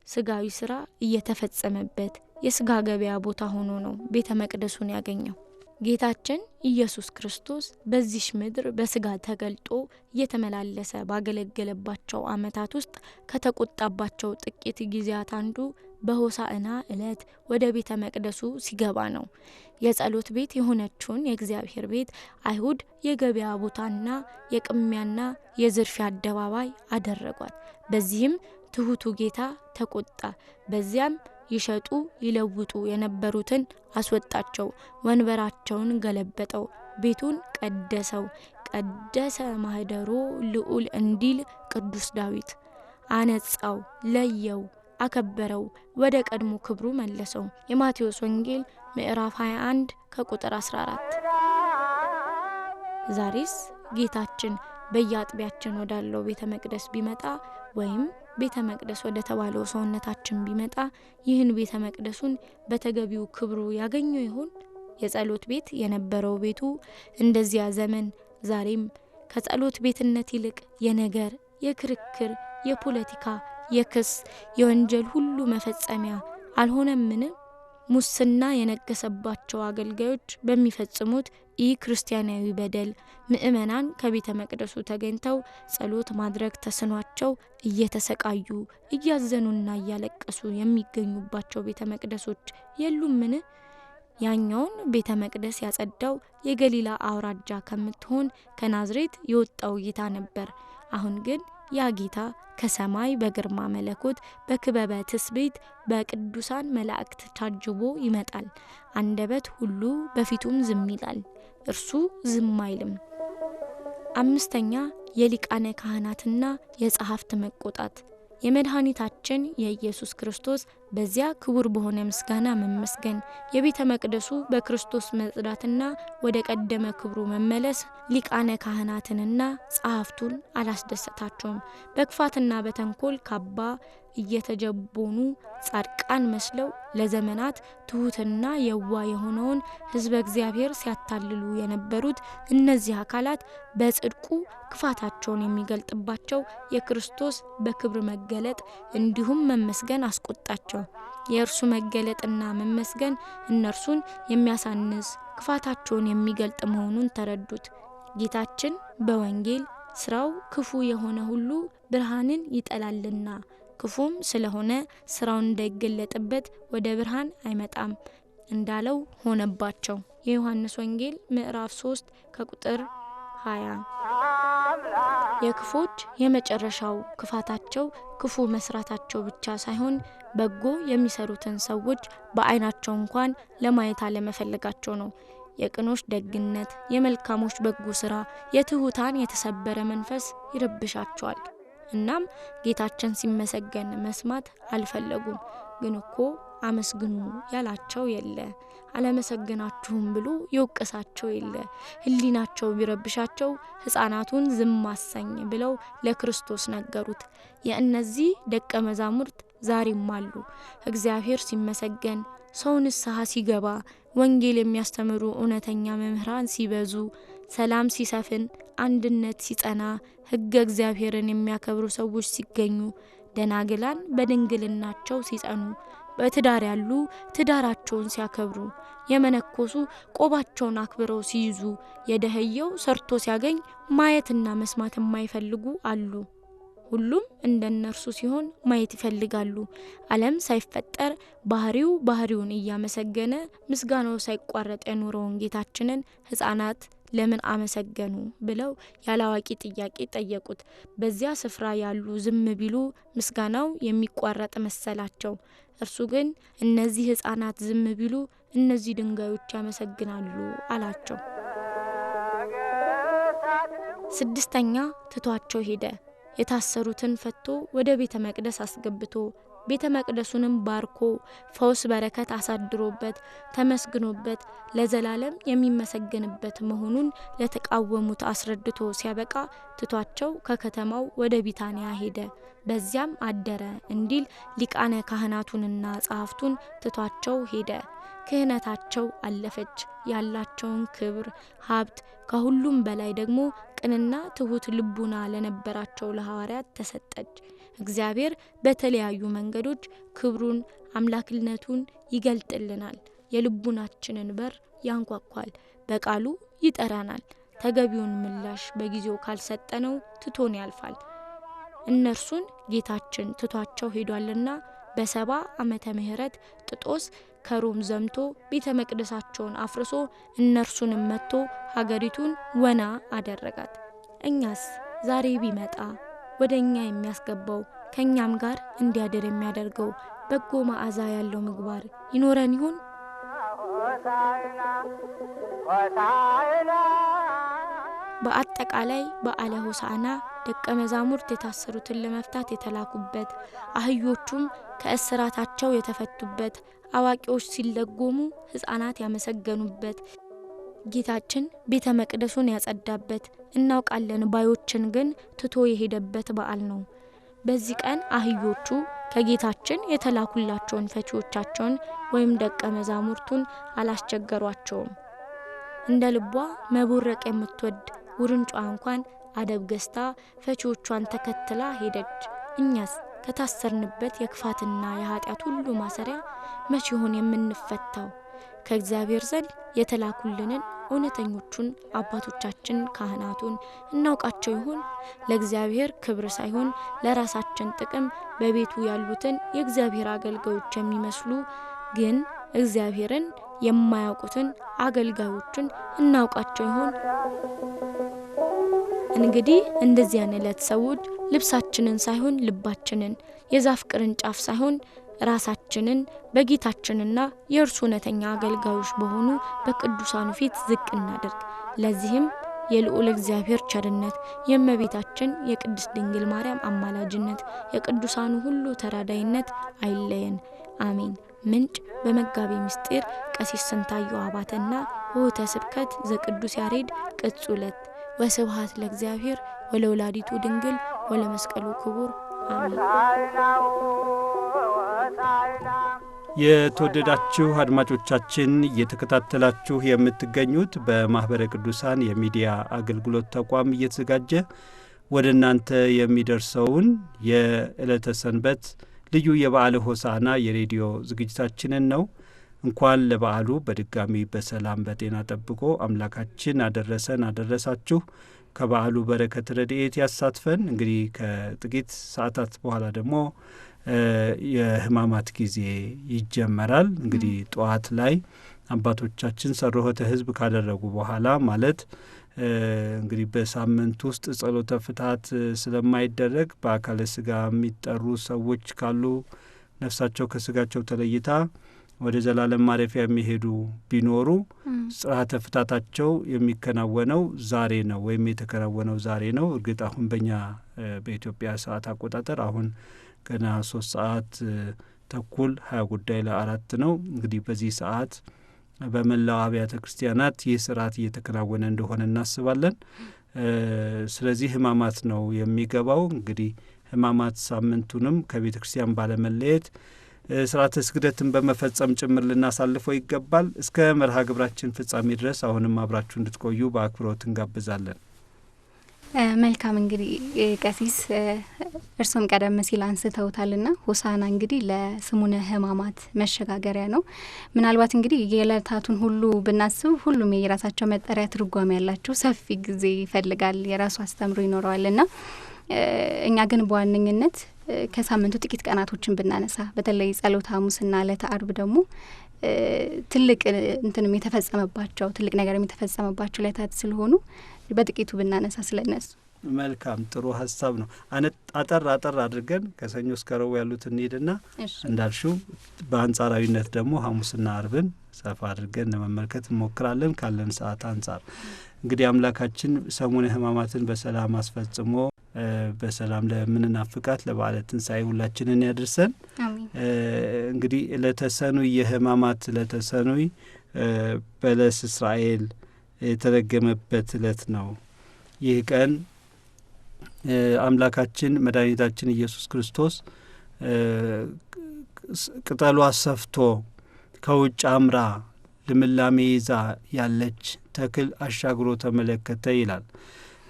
ስጋዊ ስራ እየተፈጸመበት የስጋ ገበያ ቦታ ሆኖ ነው ቤተ መቅደሱን ያገኘው። ጌታችን ኢየሱስ ክርስቶስ በዚህ ምድር በስጋ ተገልጦ እየተመላለሰ ባገለገለባቸው ዓመታት ውስጥ ከተቆጣባቸው ጥቂት ጊዜያት አንዱ በሆሳዕና ዕለት ወደ ቤተ መቅደሱ ሲገባ ነው። የጸሎት ቤት የሆነችውን የእግዚአብሔር ቤት አይሁድ የገበያ ቦታና የቅሚያና የዝርፊያ አደባባይ አደረጓት። በዚህም ትሁቱ ጌታ ተቆጣ። በዚያም ይሸጡ ይለውጡ የነበሩትን አስወጣቸው፣ ወንበራቸውን ገለበጠው፣ ቤቱን ቀደሰው። ቀደሰ ማህደሮ ልዑል እንዲል ቅዱስ ዳዊት አነጻው፣ ለየው፣ አከበረው፣ ወደ ቀድሞ ክብሩ መለሰው። የማቴዎስ ወንጌል ምዕራፍ 21 ከቁጥር 14። ዛሬስ ጌታችን በየአጥቢያችን ወዳለው ቤተ መቅደስ ቢመጣ ወይም ቤተ መቅደስ ወደ ተባለው ሰውነታችን ቢመጣ ይህን ቤተ መቅደሱን በተገቢው ክብሩ ያገኘው ይሆን? የጸሎት ቤት የነበረው ቤቱ እንደዚያ ዘመን ዛሬም ከጸሎት ቤትነት ይልቅ የነገር፣ የክርክር፣ የፖለቲካ፣ የክስ፣ የወንጀል ሁሉ መፈጸሚያ አልሆነምን? ሙስና የነገሰባቸው አገልጋዮች በሚፈጽሙት ክርስቲያናዊ በደል ምእመናን ከቤተ መቅደሱ ተገኝተው ጸሎት ማድረግ ተስኗቸው እየተሰቃዩ እያዘኑና እያለቀሱ የሚገኙባቸው ቤተ መቅደሶች የሉምን? ያኛውን ቤተ መቅደስ ያጸዳው የገሊላ አውራጃ ከምትሆን ከናዝሬት የወጣው ጌታ ነበር። አሁን ግን ያ ጌታ ከሰማይ በግርማ መለኮት በክበበ ትስብእት በቅዱሳን መላእክት ታጅቦ ይመጣል። አንደበት ሁሉ በፊቱም ዝም ይላል፣ እርሱ ዝም አይልም። አምስተኛ የሊቃነ ካህናትና የጸሐፍት መቆጣት። የመድኃኒታችን የኢየሱስ ክርስቶስ በዚያ ክቡር በሆነ ምስጋና መመስገን፣ የቤተ መቅደሱ በክርስቶስ መጽዳትና ወደ ቀደመ ክብሩ መመለስ ሊቃነ ካህናትንና ጸሐፍቱን አላስደሰታቸውም። በክፋትና በተንኮል ካባ እየተጀቦኑ ጻድቃን መስለው ለዘመናት ትሁትና የዋ የሆነውን ሕዝበ እግዚአብሔር ሲያታልሉ የነበሩት እነዚህ አካላት በጽድቁ ክፋታቸውን የሚገልጥባቸው የክርስቶስ በክብር መገለጥ እንዲሁም መመስገን አስቆጣቸው። የእርሱ መገለጥና መመስገን እነርሱን የሚያሳንስ ክፋታቸውን የሚገልጥ መሆኑን ተረዱት። ጌታችን በወንጌል ስራው ክፉ የሆነ ሁሉ ብርሃንን ይጠላልና ክፉም ስለሆነ ስራው እንዳይገለጥበት ወደ ብርሃን አይመጣም እንዳለው ሆነባቸው። የዮሐንስ ወንጌል ምዕራፍ 3 ከቁጥር 20። የክፎች የመጨረሻው ክፋታቸው ክፉ መስራታቸው ብቻ ሳይሆን በጎ የሚሰሩትን ሰዎች በአይናቸው እንኳን ለማየት አለመፈለጋቸው ነው። የቅኖች ደግነት፣ የመልካሞች በጎ ስራ፣ የትሁታን የተሰበረ መንፈስ ይረብሻቸዋል። እናም ጌታችን ሲመሰገን መስማት አልፈለጉም። ግን እኮ አመስግኑ ያላቸው የለ፣ አለመሰገናችሁም ብሎ ይወቀሳቸው የለ። ሕሊናቸው ቢረብሻቸው ሕፃናቱን ዝም አሰኝ ብለው ለክርስቶስ ነገሩት። የእነዚህ ደቀ መዛሙርት ዛሬም አሉ። እግዚአብሔር ሲመሰገን፣ ሰው ንስሐ ሲገባ፣ ወንጌል የሚያስተምሩ እውነተኛ መምህራን ሲበዙ፣ ሰላም ሲሰፍን፣ አንድነት ሲጸና፣ ሕገ እግዚአብሔርን የሚያከብሩ ሰዎች ሲገኙ፣ ደናግላን በድንግልናቸው ሲጸኑ፣ በትዳር ያሉ ትዳራቸውን ሲያከብሩ፣ የመነኮሱ ቆባቸውን አክብረው ሲይዙ፣ የደህየው ሰርቶ ሲያገኝ ማየትና መስማት የማይፈልጉ አሉ። ሁሉም እንደነርሱ ሲሆን ማየት ይፈልጋሉ። ዓለም ሳይፈጠር ባህሪውን እያመሰገነ ምስጋናው ሳይቋረጥ የኖረውን ጌታችንን ሕፃናት ለምን አመሰገኑ ብለው ያላዋቂ ጥያቄ ጠየቁት። በዚያ ስፍራ ያሉ ዝም ቢሉ ምስጋናው የሚቋረጥ መሰላቸው። እርሱ ግን እነዚህ ሕፃናት ዝም ቢሉ እነዚህ ድንጋዮች ያመሰግናሉ አላቸው። ስድስተኛ ትቷቸው ሄደ። የታሰሩትን ፈቶ ወደ ቤተ መቅደስ አስገብቶ ቤተ መቅደሱንም ባርኮ ፈውስ በረከት አሳድሮበት ተመስግኖበት ለዘላለም የሚመሰገንበት መሆኑን ለተቃወሙት አስረድቶ ሲያበቃ ትቷቸው ከከተማው ወደ ቢታንያ ሄደ። በዚያም አደረ እንዲል ሊቃነ ካህናቱንና ጸሐፍቱን ትቷቸው ሄደ። ክህነታቸው አለፈች። ያላቸውን ክብር ሀብት ከሁሉም በላይ ደግሞ ቅንና ትሁት ልቡና ለነበራቸው ለሐዋርያት ተሰጠች። እግዚአብሔር በተለያዩ መንገዶች ክብሩን አምላክነቱን ይገልጥልናል። የልቡናችንን በር ያንኳኳል። በቃሉ ይጠራናል። ተገቢውን ምላሽ በጊዜው ካልሰጠነው ትቶን ያልፋል። እነርሱን ጌታችን ትቷቸው ሄዷልና በ70 ዓመተ ምህረት ጥጦስ ከሮም ዘምቶ ቤተ መቅደሳቸውን አፍርሶ እነርሱንም መጥቶ ሀገሪቱን ወና አደረጋት። እኛስ ዛሬ ቢመጣ ወደኛ የሚያስገባው ከኛም ጋር እንዲያደር የሚያደርገው በጎ መዓዛ ያለው ምግባር ይኖረን ይሁን? በአጠቃላይ በዓለ ሆሳዕና ደቀ መዛሙርት የታሰሩትን ለመፍታት የተላኩበት፣ አህዮቹም ከእስራታቸው የተፈቱበት፣ አዋቂዎች ሲለጎሙ ሕፃናት ያመሰገኑበት፣ ጌታችን ቤተ መቅደሱን ያጸዳበት፣ እናውቃለን ባዮችን ግን ትቶ የሄደበት በዓል ነው። በዚህ ቀን አህዮቹ ከጌታችን የተላኩላቸውን ፈቺዎቻቸውን ወይም ደቀ መዛሙርቱን አላስቸገሯቸውም። እንደ ልቧ መቦረቅ የምትወድ ውርንጯ እንኳን አደብ ገዝታ ፈቺዎቿን ተከትላ ሄደች። እኛስ ከታሰርንበት የክፋትና የኃጢአት ሁሉ ማሰሪያ መቼ ይሆን የምንፈታው? ከእግዚአብሔር ዘንድ የተላኩልንን እውነተኞቹን አባቶቻችን ካህናቱን እናውቃቸው ይሆን? ለእግዚአብሔር ክብር ሳይሆን ለራሳችን ጥቅም በቤቱ ያሉትን የእግዚአብሔር አገልጋዮች የሚመስሉ ግን እግዚአብሔርን የማያውቁትን አገልጋዮችን እናውቃቸው ይሆን? እንግዲህ እንደዚያን ዕለት ሰዎች ልብሳችንን ሳይሆን ልባችንን፣ የዛፍ ቅርንጫፍ ሳይሆን ራሳችንን በጌታችንና የእርሱ እውነተኛ አገልጋዮች በሆኑ በቅዱሳኑ ፊት ዝቅ እናድርግ። ለዚህም የልዑል እግዚአብሔር ቸርነት፣ የእመቤታችን የቅድስት ድንግል ማርያም አማላጅነት፣ የቅዱሳኑ ሁሉ ተራዳይነት አይለየን። አሜን። ምንጭ በመጋቤ ምስጢር ቀሲስ ስንታየው አባተና ሆተ ስብከት ዘቅዱስ ያሬድ ቅጽ 2። ወስብሐት ለእግዚአብሔር ወለወላዲቱ ድንግል ወለመስቀሉ ክቡር አሜን። የተወደዳችሁ አድማጮቻችን እየተከታተላችሁ የምትገኙት በማህበረ ቅዱሳን የሚዲያ አገልግሎት ተቋም እየተዘጋጀ ወደ እናንተ የሚደርሰውን የዕለተ ሰንበት ልዩ የበዓለ ሆሳዕና የሬዲዮ ዝግጅታችንን ነው። እንኳን ለበዓሉ በድጋሚ በሰላም በጤና ጠብቆ አምላካችን አደረሰን አደረሳችሁ። ከበዓሉ በረከት ረድኤት ያሳትፈን። እንግዲህ ከጥቂት ሰዓታት በኋላ ደግሞ የሕማማት ጊዜ ይጀመራል። እንግዲህ ጠዋት ላይ አባቶቻችን ጸሎተ ሕዝብ ካደረጉ በኋላ ማለት እንግዲህ በሳምንት ውስጥ ጸሎተ ፍትሐት ስለማይደረግ በአካለ ስጋ የሚጠሩ ሰዎች ካሉ ነፍሳቸው ከስጋቸው ተለይታ ወደ ዘላለም ማረፊያ የሚሄዱ ቢኖሩ ጽራተ ፍታታቸው የሚከናወነው ዛሬ ነው ወይም የተከናወነው ዛሬ ነው። እርግጥ አሁን በእኛ በኢትዮጵያ ሰዓት አቆጣጠር አሁን ገና 3 ሰዓት ተኩል 20:4 ነው። እንግዲህ በዚህ ሰዓት በመላው አብያተ ክርስቲያናት ይህ ስርዓት እየተከናወነ እንደሆነ እናስባለን። ስለዚህ ሕማማት ነው የሚገባው። እንግዲህ ሕማማት ሳምንቱንም ከቤተ ክርስቲያን ባለመለየት ስርዓተ ስግደትን በመፈጸም ጭምር ልናሳልፈው ይገባል። እስከ መርሃ ግብራችን ፍጻሜ ድረስ አሁንም አብራችሁ እንድትቆዩ በአክብሮት እንጋብዛለን። መልካም እንግዲህ ቀሲስ እርሶም ቀደም ሲል አንስተውታልና ሆሳዕና እንግዲህ ለሰሙነ ሕማማት መሸጋገሪያ ነው። ምናልባት እንግዲህ የዕለታቱን ሁሉ ብናስብ ሁሉም የራሳቸው መጠሪያ ትርጓሜ ያላቸው ሰፊ ጊዜ ይፈልጋል፣ የራሱ አስተምሮ ይኖረዋልና እኛ ግን በዋነኝነት ከሳምንቱ ጥቂት ቀናቶችን ብናነሳ በተለይ ጸሎተ ሐሙስና ዕለተ አርብ ደግሞ ትልቅ እንትንም የተፈጸመባቸው ትልቅ ነገርም የተፈጸመባቸው ዕለታት ስለሆኑ በጥቂቱ ብናነሳ ስለነሱ መልካም ጥሩ ሀሳብ ነው። አጠር አድርገን ከሰኞ እስከ ረቡዕ ያሉት እንሄድና እንዳልሽው በአንጻራዊነት ደግሞ ሐሙስና አርብን ሰፋ አድርገን ለመመልከት እንሞክራለን ካለን ሰዓት አንጻር። እንግዲህ አምላካችን ሰሙነ ሕማማትን በሰላም አስፈጽሞ በሰላም ለምንናፍቃት ለበዓለ ትንሣኤ ሁላችንን ያድርሰን። እንግዲህ ለተሰኑይ የሕማማት ለተሰኑይ በለስ እስራኤል የተረገመበት ዕለት ነው። ይህ ቀን አምላካችን መድኃኒታችን ኢየሱስ ክርስቶስ ቅጠሏ ሰፍቶ ከውጭ አምራ ልምላሜ ይዛ ያለች ተክል አሻግሮ ተመለከተ ይላል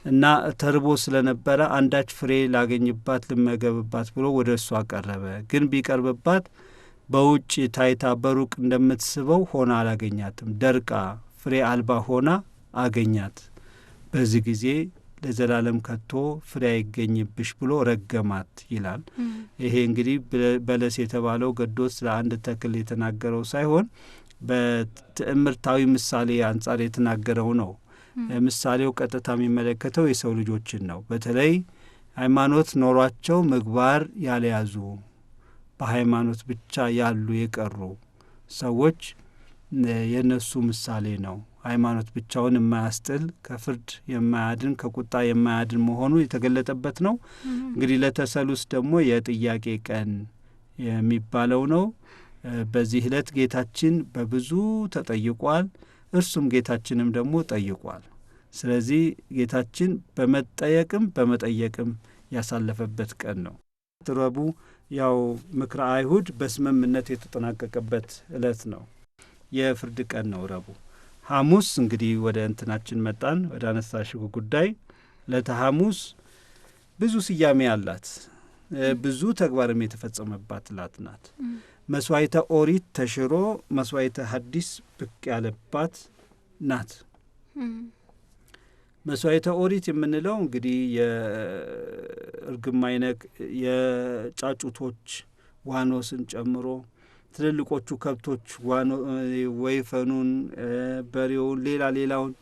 እና ተርቦ ስለነበረ አንዳች ፍሬ ላገኝባት ልመገብባት ብሎ ወደ እሷ ቀረበ። ግን ቢቀርብባት በውጭ ታይታ በሩቅ እንደምትስበው ሆና አላገኛትም። ደርቃ ፍሬ አልባ ሆና አገኛት። በዚህ ጊዜ ለዘላለም ከቶ ፍሬ አይገኝብሽ ብሎ ረገማት ይላል። ይሄ እንግዲህ በለስ የተባለው ገዶት ስለ አንድ ተክል የተናገረው ሳይሆን በትዕምርታዊ ምሳሌ አንጻር የተናገረው ነው። ምሳሌው ቀጥታ የሚመለከተው የሰው ልጆችን ነው። በተለይ ሃይማኖት ኖሯቸው ምግባር ያልያዙ በሃይማኖት ብቻ ያሉ የቀሩ ሰዎች የነሱ ምሳሌ ነው። ሃይማኖት ብቻውን የማያስጥል ከፍርድ የማያድን ከቁጣ የማያድን መሆኑ የተገለጠበት ነው። እንግዲህ ለተሰሉስ ደግሞ የጥያቄ ቀን የሚባለው ነው። በዚህ ዕለት ጌታችን በብዙ ተጠይቋል፣ እርሱም ጌታችንም ደግሞ ጠይቋል። ስለዚህ ጌታችን በመጠየቅም በመጠየቅም ያሳለፈበት ቀን ነው። ረቡዕ ያው ምክረ አይሁድ በስምምነት የተጠናቀቀበት ዕለት ነው። የፍርድ ቀን ነው ረቡዕ። ሐሙስ እንግዲህ ወደ እንትናችን መጣን፣ ወደ አነሳሽው ጉዳይ። ዕለተ ሐሙስ ብዙ ስያሜ አላት፣ ብዙ ተግባርም የተፈጸመባት ዕለት ናት። መስዋዕተ ኦሪት ተሽሮ መስዋዕተ ሐዲስ ብቅ ያለባት ናት። መስዋዕተ ኦሪት የምንለው እንግዲህ የእርግማይነቅ የጫጩቶች ዋኖስን ጨምሮ ትልልቆቹ ከብቶች ወይፈኑን፣ በሬውን፣ ሌላውን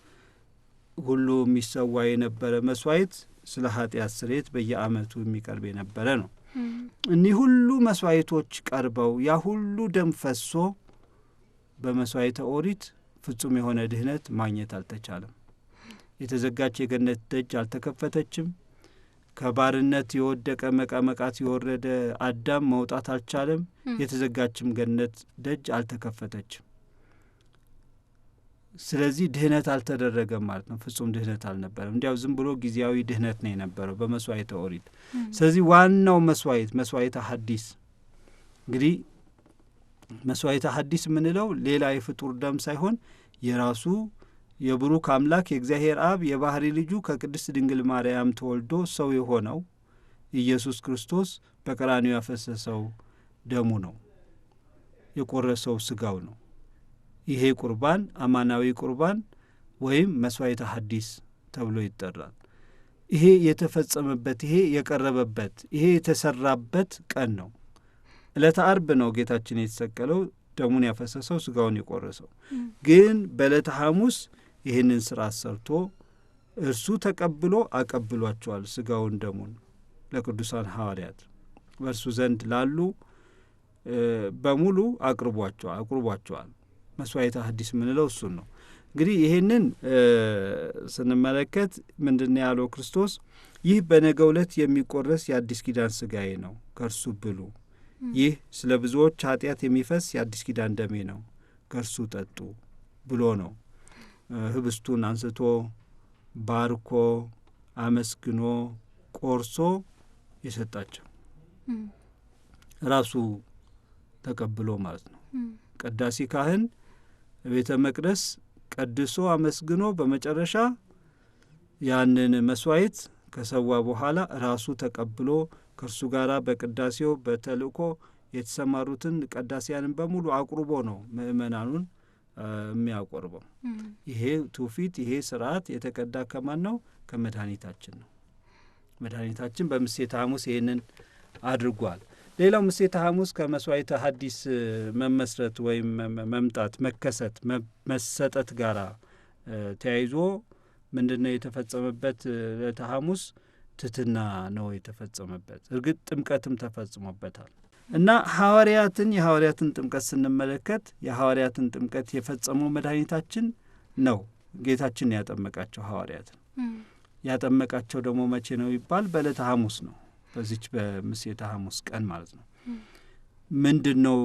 ሁሉ የሚሰዋ የነበረ መስዋዕት ስለ ኃጢአት ስርየት በየዓመቱ የሚቀርብ የነበረ ነው። እኒህ ሁሉ መስዋዕቶች ቀርበው ያ ሁሉ ደም ፈሶ በመስዋዕተ ኦሪት ፍጹም የሆነ ድህነት ማግኘት አልተቻለም። የተዘጋች የገነት ደጅ አልተከፈተችም። ከባርነት የወደቀ መቃመቃት የወረደ አዳም መውጣት አልቻለም። የተዘጋችም ገነት ደጅ አልተከፈተችም። ስለዚህ ድህነት አልተደረገም ማለት ነው። ፍጹም ድህነት አልነበረም። እንዲያው ዝም ብሎ ጊዜያዊ ድህነት ነው የነበረው በመስዋዕተ ኦሪት። ስለዚህ ዋናው መስዋዕተ ሐዲስ እንግዲህ መስዋዕተ ሐዲስ የምንለው ሌላ የፍጡር ደም ሳይሆን የራሱ የብሩክ አምላክ የእግዚአብሔር አብ የባህሪ ልጁ ከቅድስት ድንግል ማርያም ተወልዶ ሰው የሆነው ኢየሱስ ክርስቶስ በቀራንዮ ያፈሰሰው ደሙ ነው፣ የቆረሰው ስጋው ነው። ይሄ ቁርባን አማናዊ ቁርባን ወይም መስዋዕተ ሐዲስ ተብሎ ይጠራል። ይሄ የተፈጸመበት፣ ይሄ የቀረበበት፣ ይሄ የተሰራበት ቀን ነው። ዕለተ አርብ ነው ጌታችን የተሰቀለው፣ ደሙን ያፈሰሰው፣ ስጋውን የቆረሰው። ግን በዕለተ ሐሙስ ይህንን ስርዓት ሰርቶ እርሱ ተቀብሎ አቀብሏቸዋል። ስጋውን ደሙን ለቅዱሳን ሐዋርያት በእርሱ ዘንድ ላሉ በሙሉ አቅርቧቸዋል። መስዋዕተ ሐዲስ የምንለው እሱን ነው። እንግዲህ ይህንን ስንመለከት ምንድን ያለው ክርስቶስ? ይህ በነገው ዕለት የሚቆረስ የአዲስ ኪዳን ስጋዬ ነው፣ ከእርሱ ብሉ፣ ይህ ስለ ብዙዎች ኃጢአት የሚፈስ የአዲስ ኪዳን ደሜ ነው፣ ከእርሱ ጠጡ ብሎ ነው ህብስቱን አንስቶ ባርኮ አመስግኖ ቆርሶ የሰጣቸው ራሱ ተቀብሎ ማለት ነው። ቀዳሲ ካህን ቤተ መቅደስ ቀድሶ አመስግኖ በመጨረሻ ያንን መስዋዕት ከሰዋ በኋላ ራሱ ተቀብሎ ከእርሱ ጋር በቅዳሴው በተልእኮ የተሰማሩትን ቀዳሲያንን በሙሉ አቁርቦ ነው ምእመናኑን የሚያቆርበው። ይሄ ትውፊት ይሄ ስርዓት የተቀዳ ከማን ነው? ከመድኃኒታችን ነው። መድኃኒታችን በምሴተ ሐሙስ ይህንን አድርጓል። ሌላው ምሴተ ሐሙስ ከመስዋዕተ ሐዲስ መመስረት ወይም መምጣት መከሰት መሰጠት ጋር ተያይዞ ምንድነው የተፈጸመበት? ዕለተ ሐሙስ ትሕትና ነው የተፈጸመበት። እርግጥ ጥምቀትም ተፈጽሞበታል እና የሐዋርያትን ጥምቀት ስንመለከት የሐዋርያትን ጥምቀት የፈጸመው መድኃኒታችን ነው። ጌታችን ያጠመቃቸው ሐዋርያትን ያጠመቃቸው ደግሞ መቼ ነው ይባል? በዕለተ ሐሙስ ነው። በዚች በምሴተ ሐሙስ ቀን ማለት ነው። ምንድን ነው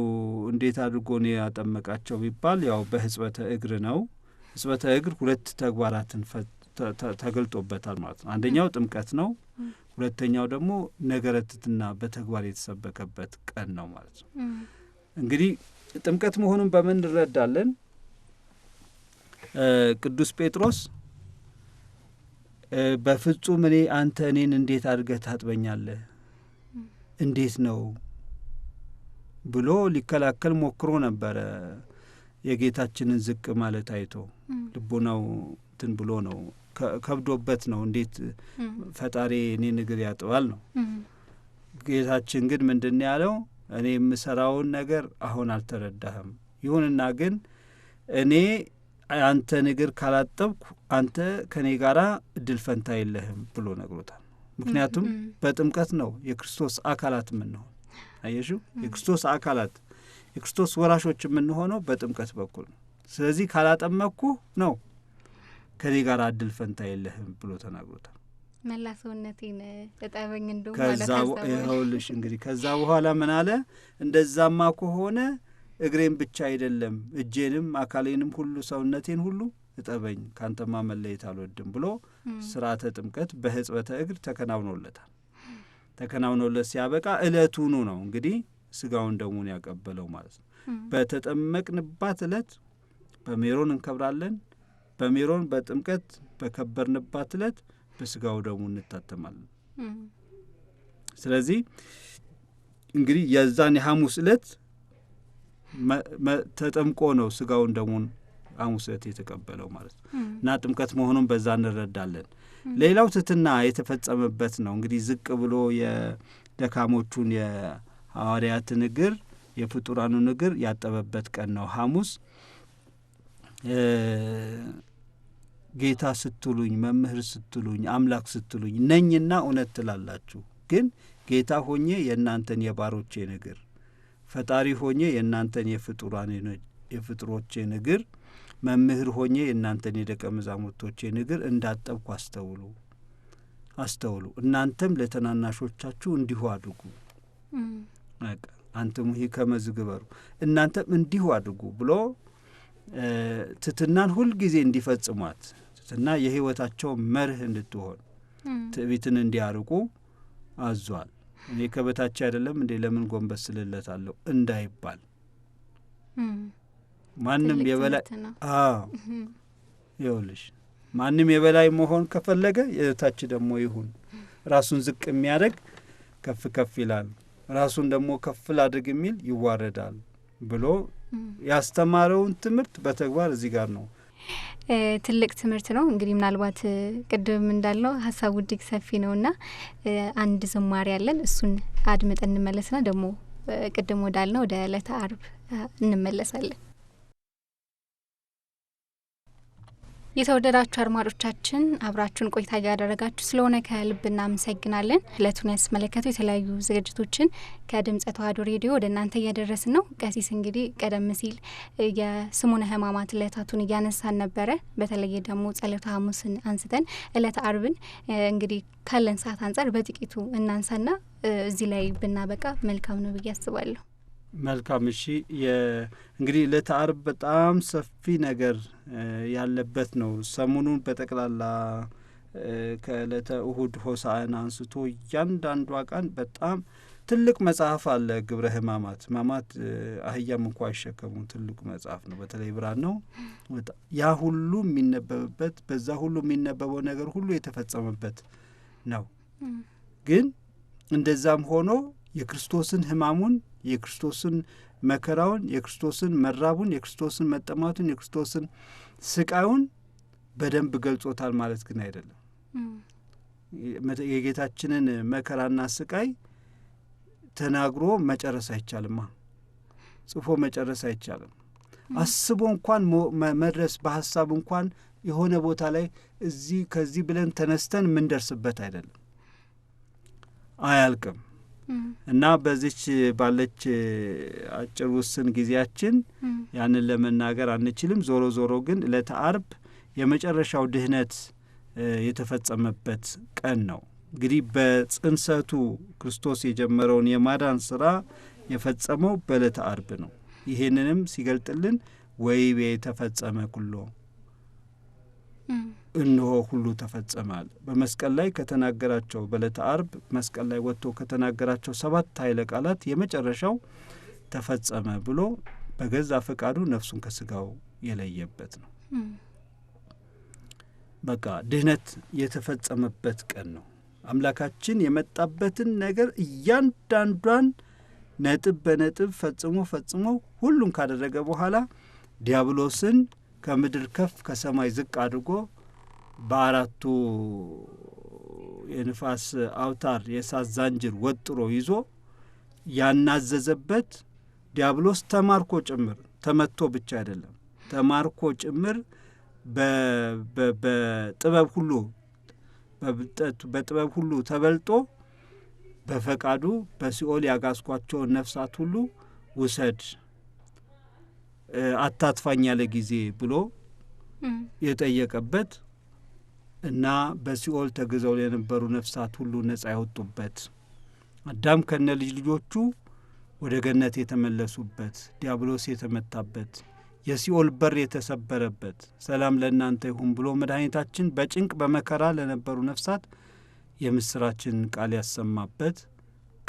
እንዴት አድርጎ ነው ያጠመቃቸው ቢባል ያው በሕጽበተ እግር ነው። ሕጽበተ እግር ሁለት ተግባራትን ተገልጦበታል ማለት ነው። አንደኛው ጥምቀት ነው። ሁለተኛው ደግሞ ነገረ ትሕትና በተግባር የተሰበከበት ቀን ነው ማለት ነው። እንግዲህ ጥምቀት መሆኑን በምን እንረዳለን? ቅዱስ ጴጥሮስ በፍጹም አንተ እኔን እንዴት አድርገህ ታጥበኛለህ? እንዴት ነው ብሎ ሊከላከል ሞክሮ ነበረ። የጌታችንን ዝቅ ማለት አይቶ ልቡናው እንትን ብሎ ነው ከብዶበት ነው። እንዴት ፈጣሪ እኔን እግር ያጥባል ነው። ጌታችን ግን ምንድን ያለው? እኔ የምሰራውን ነገር አሁን አልተረዳህም። ይሁንና ግን እኔ አንተን እግር ካላጠብኩ አንተ ከኔ ጋራ እድል ፈንታ የለህም ብሎ ነግሮታል። ምክንያቱም በጥምቀት ነው የክርስቶስ አካላት የምንሆን። አየሹ? የክርስቶስ አካላት የክርስቶስ ወራሾች የምንሆነው በጥምቀት በኩል ነው። ስለዚህ ካላጠመቅኩ ነው ከኔ ጋር እድል ፈንታ የለህም ብሎ ተናግሮታል። መላ ሰውነቴን እጠበኝ እንደው ይኸውልሽ እንግዲህ ከዛ በኋላ ምን አለ? እንደዛማ ከሆነ እግሬን ብቻ አይደለም እጄንም አካሌንም ሁሉ ሰውነቴን ሁሉ እጠበኝ፣ ካንተማ መለየት አልወድም ብሎ ስርዓተ ጥምቀት በሕጽበተ እግር ተከናውኖለታል። ተከናውኖለት ሲያበቃ ዕለቱኑ ነው እንግዲህ ስጋውን ደሙን ያቀበለው ማለት ነው። በተጠመቅንባት ዕለት በሜሮን እንከብራለን። በሜሮን በጥምቀት በከበርንባት ዕለት በስጋው ደሙ እንታተማለን። ስለዚህ እንግዲህ የዛን የሐሙስ ዕለት ተጠምቆ ነው ስጋውን ደሙን ሐሙስ ዕለት የተቀበለው ማለት ነው እና ጥምቀት መሆኑን በዛ እንረዳለን። ሌላው ትሕትና የተፈጸመበት ነው። እንግዲህ ዝቅ ብሎ የደካሞቹን የሐዋርያትን እግር የፍጡራኑን እግር ያጠበበት ቀን ነው ሐሙስ። ጌታ ስትሉኝ፣ መምህር ስትሉኝ፣ አምላክ ስትሉኝ ነኝና እውነት ትላላችሁ። ግን ጌታ ሆኜ የእናንተን የባሮቼን እግር፣ ፈጣሪ ሆኜ የእናንተን የፍጡሮቼን እግር፣ መምህር ሆኜ የእናንተን የደቀ መዛሙርቶቼን እግር እንዳጠብኩ አስተውሉ። እናንተም ለተናናሾቻችሁ እንዲሁ አድርጉ። አንተም ይህ ከመዝግበሩ እናንተም እንዲሁ አድርጉ ብሎ ትሕትናን ሁልጊዜ እንዲፈጽሟት፣ ትሕትና የሕይወታቸው መርህ እንድትሆን፣ ትዕቢትን እንዲያርቁ አዟል። እኔ ከበታች አይደለም እንዴ ለምን ጎንበስ ስልለታለሁ እንዳይባል ማንም የበላይ ይኸውልሽ ማንም የበላይ መሆን ከፈለገ የታች ደግሞ ይሁን። ራሱን ዝቅ የሚያደርግ ከፍ ከፍ ይላል፣ ራሱን ደግሞ ከፍ ላድርግ የሚል ይዋረዳል ብሎ ያስተማረውን ትምህርት በተግባር እዚህ ጋር ነው። ትልቅ ትምህርት ነው። እንግዲህ ምናልባት ቅድም እንዳልነው ሀሳቡ እጅግ ሰፊ ነውና አንድ ዝማሬ ያለን እሱን አድምጠን እንመለስና ደግሞ ቅድም ወዳልነው ወደ ዕለተ ዓርብ እንመለሳለን። የተወደዳችሁ አድማጮቻችን አብራችሁን ቆይታ እያደረጋችሁ ስለሆነ ከልብ እናመሰግናለን። ዕለቱን ያስመለከቱ የተለያዩ ዝግጅቶችን ከድምጸ ተዋሕዶ ሬዲዮ ወደ እናንተ እያደረስን ነው። ቀሲስ እንግዲህ ቀደም ሲል የስሙነ ሕማማት ዕለታቱን እያነሳን ነበረ። በተለይ ደግሞ ጸሎተ ሐሙስን አንስተን ዕለተ አርብን እንግዲህ ካለን ሰዓት አንጻር በጥቂቱ እናንሳና እዚህ ላይ ብናበቃ መልካም ነው ብዬ አስባለሁ። መልካም። እሺ እንግዲህ ዕለተ አርብ በጣም ሰፊ ነገር ያለበት ነው። ሰሙኑን በጠቅላላ ከዕለተ እሁድ ሆሳዕና አንስቶ እያንዳንዷ ቀን በጣም ትልቅ መጽሐፍ አለ። ግብረ ሕማማት አህያም እንኳ አይሸከሙ ትልቁ መጽሐፍ ነው። በተለይ ብራን ነው። ያ ሁሉ የሚነበብበት በዛ ሁሉ የሚነበበው ነገር ሁሉ የተፈጸመበት ነው። ግን እንደዛም ሆኖ የክርስቶስን ሕማሙን የክርስቶስን መከራውን የክርስቶስን መራቡን የክርስቶስን መጠማቱን የክርስቶስን ስቃዩን በደንብ ገልጾታል ማለት ግን አይደለም። የጌታችንን መከራና ስቃይ ተናግሮ መጨረስ አይቻልማ። ጽፎ መጨረስ አይቻልም። አስቦ እንኳን መድረስ በሐሳብ እንኳን የሆነ ቦታ ላይ ከዚህ ብለን ተነስተን ምንደርስበት አይደለም። አያልቅም። እና በዚች ባለች አጭር ውስን ጊዜያችን ያንን ለመናገር አንችልም። ዞሮ ዞሮ ግን ዕለተ አርብ የመጨረሻው ድህነት የተፈጸመበት ቀን ነው። እንግዲህ በጽንሰቱ ክርስቶስ የጀመረውን የማዳን ስራ የፈጸመው በዕለተ አርብ ነው። ይሄንንም ሲገልጥልን ወይቤ ተፈጸመ ኩሎ፣ እነሆ ሁሉ ተፈጸማል። በመስቀል ላይ ከተናገራቸው በዕለተ አርብ መስቀል ላይ ወጥቶ ከተናገራቸው 7 ኃይለ ቃላት የመጨረሻው ተፈጸመ ብሎ በገዛ ፈቃዱ ነፍሱን ከስጋው የለየበት ነው። በቃ ድህነት የተፈጸመበት ቀን ነው። አምላካችን የመጣበትን ነገር እያንዳንዷን ነጥብ በነጥብ ፈጽሞ ሁሉን ካደረገ በኋላ ዲያብሎስን ከምድር ከፍ ከሰማይ ዝቅ አድርጎ በአራቱ የንፋስ አውታር የእሳት ዛንጅር ወጥሮ ይዞ ያናዘዘበት ዲያብሎስ ተማርኮ ጭምር ተመቶ ብቻ አይደለም ተማርኮ ጭምር በጥበብ ሁሉ ተበልጦ በፈቃዱ በሲኦል ያጋስኳቸውን ነፍሳት ሁሉ ውሰድ አታጥፋኝ ያለ ጊዜ ብሎ የጠየቀበት እና በሲኦል ተግዘው የነበሩ ነፍሳት ሁሉ ነጻ ያወጡበት፣ አዳም ከነ ልጆቹ ወደ ገነት የተመለሱበት፣ ዲያብሎስ የተመታበት፣ የሲኦል በር የተሰበረበት፣ ሰላም ለእናንተ ይሁን ብሎ መድኃኒታችን በጭንቅ በመከራ ለነበሩ ነፍሳት የምስራችን ቃል ያሰማበት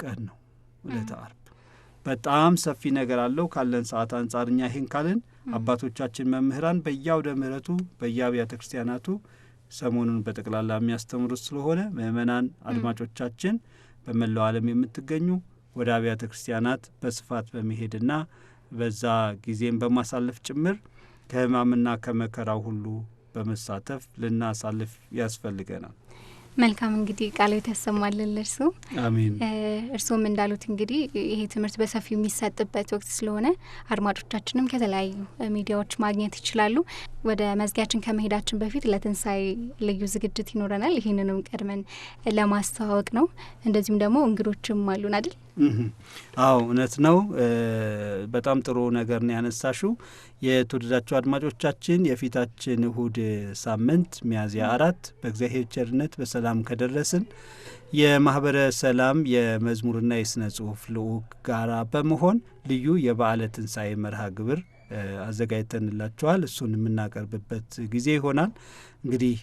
ቀን ነው ዕለተ አርብ። በጣም ሰፊ ነገር አለው። ካለን ሰዓት አንጻር እኛ ይህን ካልን አባቶቻችን መምህራን በየአውደ ምሕረቱ በየአብያተ ክርስቲያናቱ ሰሞኑን በጠቅላላ የሚያስተምሩት ስለሆነ ምእመናን አድማጮቻችን በመላው ዓለም የምትገኙ ወደ አብያተ ክርስቲያናት በስፋት በመሄድና በዛ ጊዜም በማሳለፍ ጭምር ከሕማምና ከመከራው ሁሉ በመሳተፍ ልናሳልፍ ያስፈልገናል። መልካም እንግዲህ ቃሉ የተሰማልን እርሱ አሜን። እርሱም እንዳሉት እንግዲህ ይሄ ትምህርት በሰፊው የሚሰጥበት ወቅት ስለሆነ አድማጮቻችንም ከተለያዩ ሚዲያዎች ማግኘት ይችላሉ። ወደ መዝጊያችን ከመሄዳችን በፊት ለትንሳኤ ልዩ ዝግጅት ይኖረናል። ይህንንም ቀድመን ለማስተዋወቅ ነው። እንደዚሁም ደግሞ እንግዶችም አሉን አይደል? አዎ እውነት ነው። በጣም ጥሩ ነገር ነው ያነሳሽው። የተወደዳችሁ አድማጮቻችን የፊታችን እሁድ ሳምንት ሚያዝያ 4 በእግዚአብሔር ቸርነት በሰላም ከደረስን የማህበረ ሰላም የመዝሙርና የስነ ጽሁፍ ልዑክ ጋራ በመሆን ልዩ የበዓለ ትንሣኤ መርሃ ግብር አዘጋጅተንላችኋል። እሱን የምናቀርብበት ጊዜ ይሆናል። እንግዲህ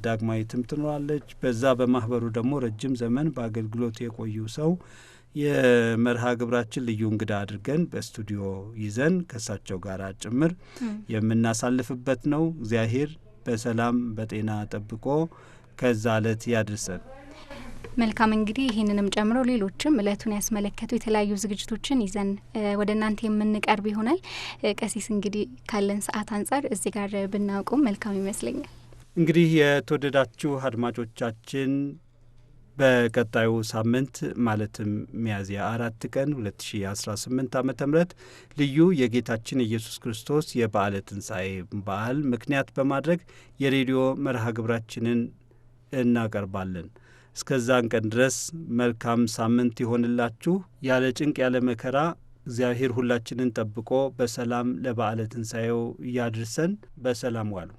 ዳግማዊትም ትኖራለች። በዛ በማህበሩ ደግሞ ረጅም ዘመን በአገልግሎት የቆዩ ሰው የመርሃ ግብራችን ልዩ እንግዳ አድርገን በስቱዲዮ ይዘን ከሳቸው ጋር ጭምር የምናሳልፍበት ነው። እግዚአብሔር በሰላም በጤና ጠብቆ ከዛ ዕለት ያድርሰን። መልካም እንግዲህ ይህንንም ጨምሮ ሌሎችም እለቱን ያስመለከቱ የተለያዩ ዝግጅቶችን ይዘን ወደ እናንተ የምንቀርብ ይሆናል። ቀሲስ እንግዲህ ካለን ሰዓት አንጻር እዚህ ጋር ብናውቁም መልካም ይመስለኛል። እንግዲህ የተወደዳችሁ አድማጮቻችን በቀጣዩ ሳምንት ማለትም ሚያዝያ 4 ቀን 2018 ዓ.ም ልዩ የጌታችን ኢየሱስ ክርስቶስ የበዓለ ትንሣኤ በዓል ምክንያት በማድረግ የሬዲዮ መርሃ ግብራችንን እናቀርባለን። እስከዛን ቀን ድረስ መልካም ሳምንት ይሆንላችሁ። ያለ ጭንቅ ያለ መከራ እግዚአብሔር ሁላችንን ጠብቆ በሰላም ለበዓለ ትንሣኤው ያድርሰን። በሰላም ዋሉ።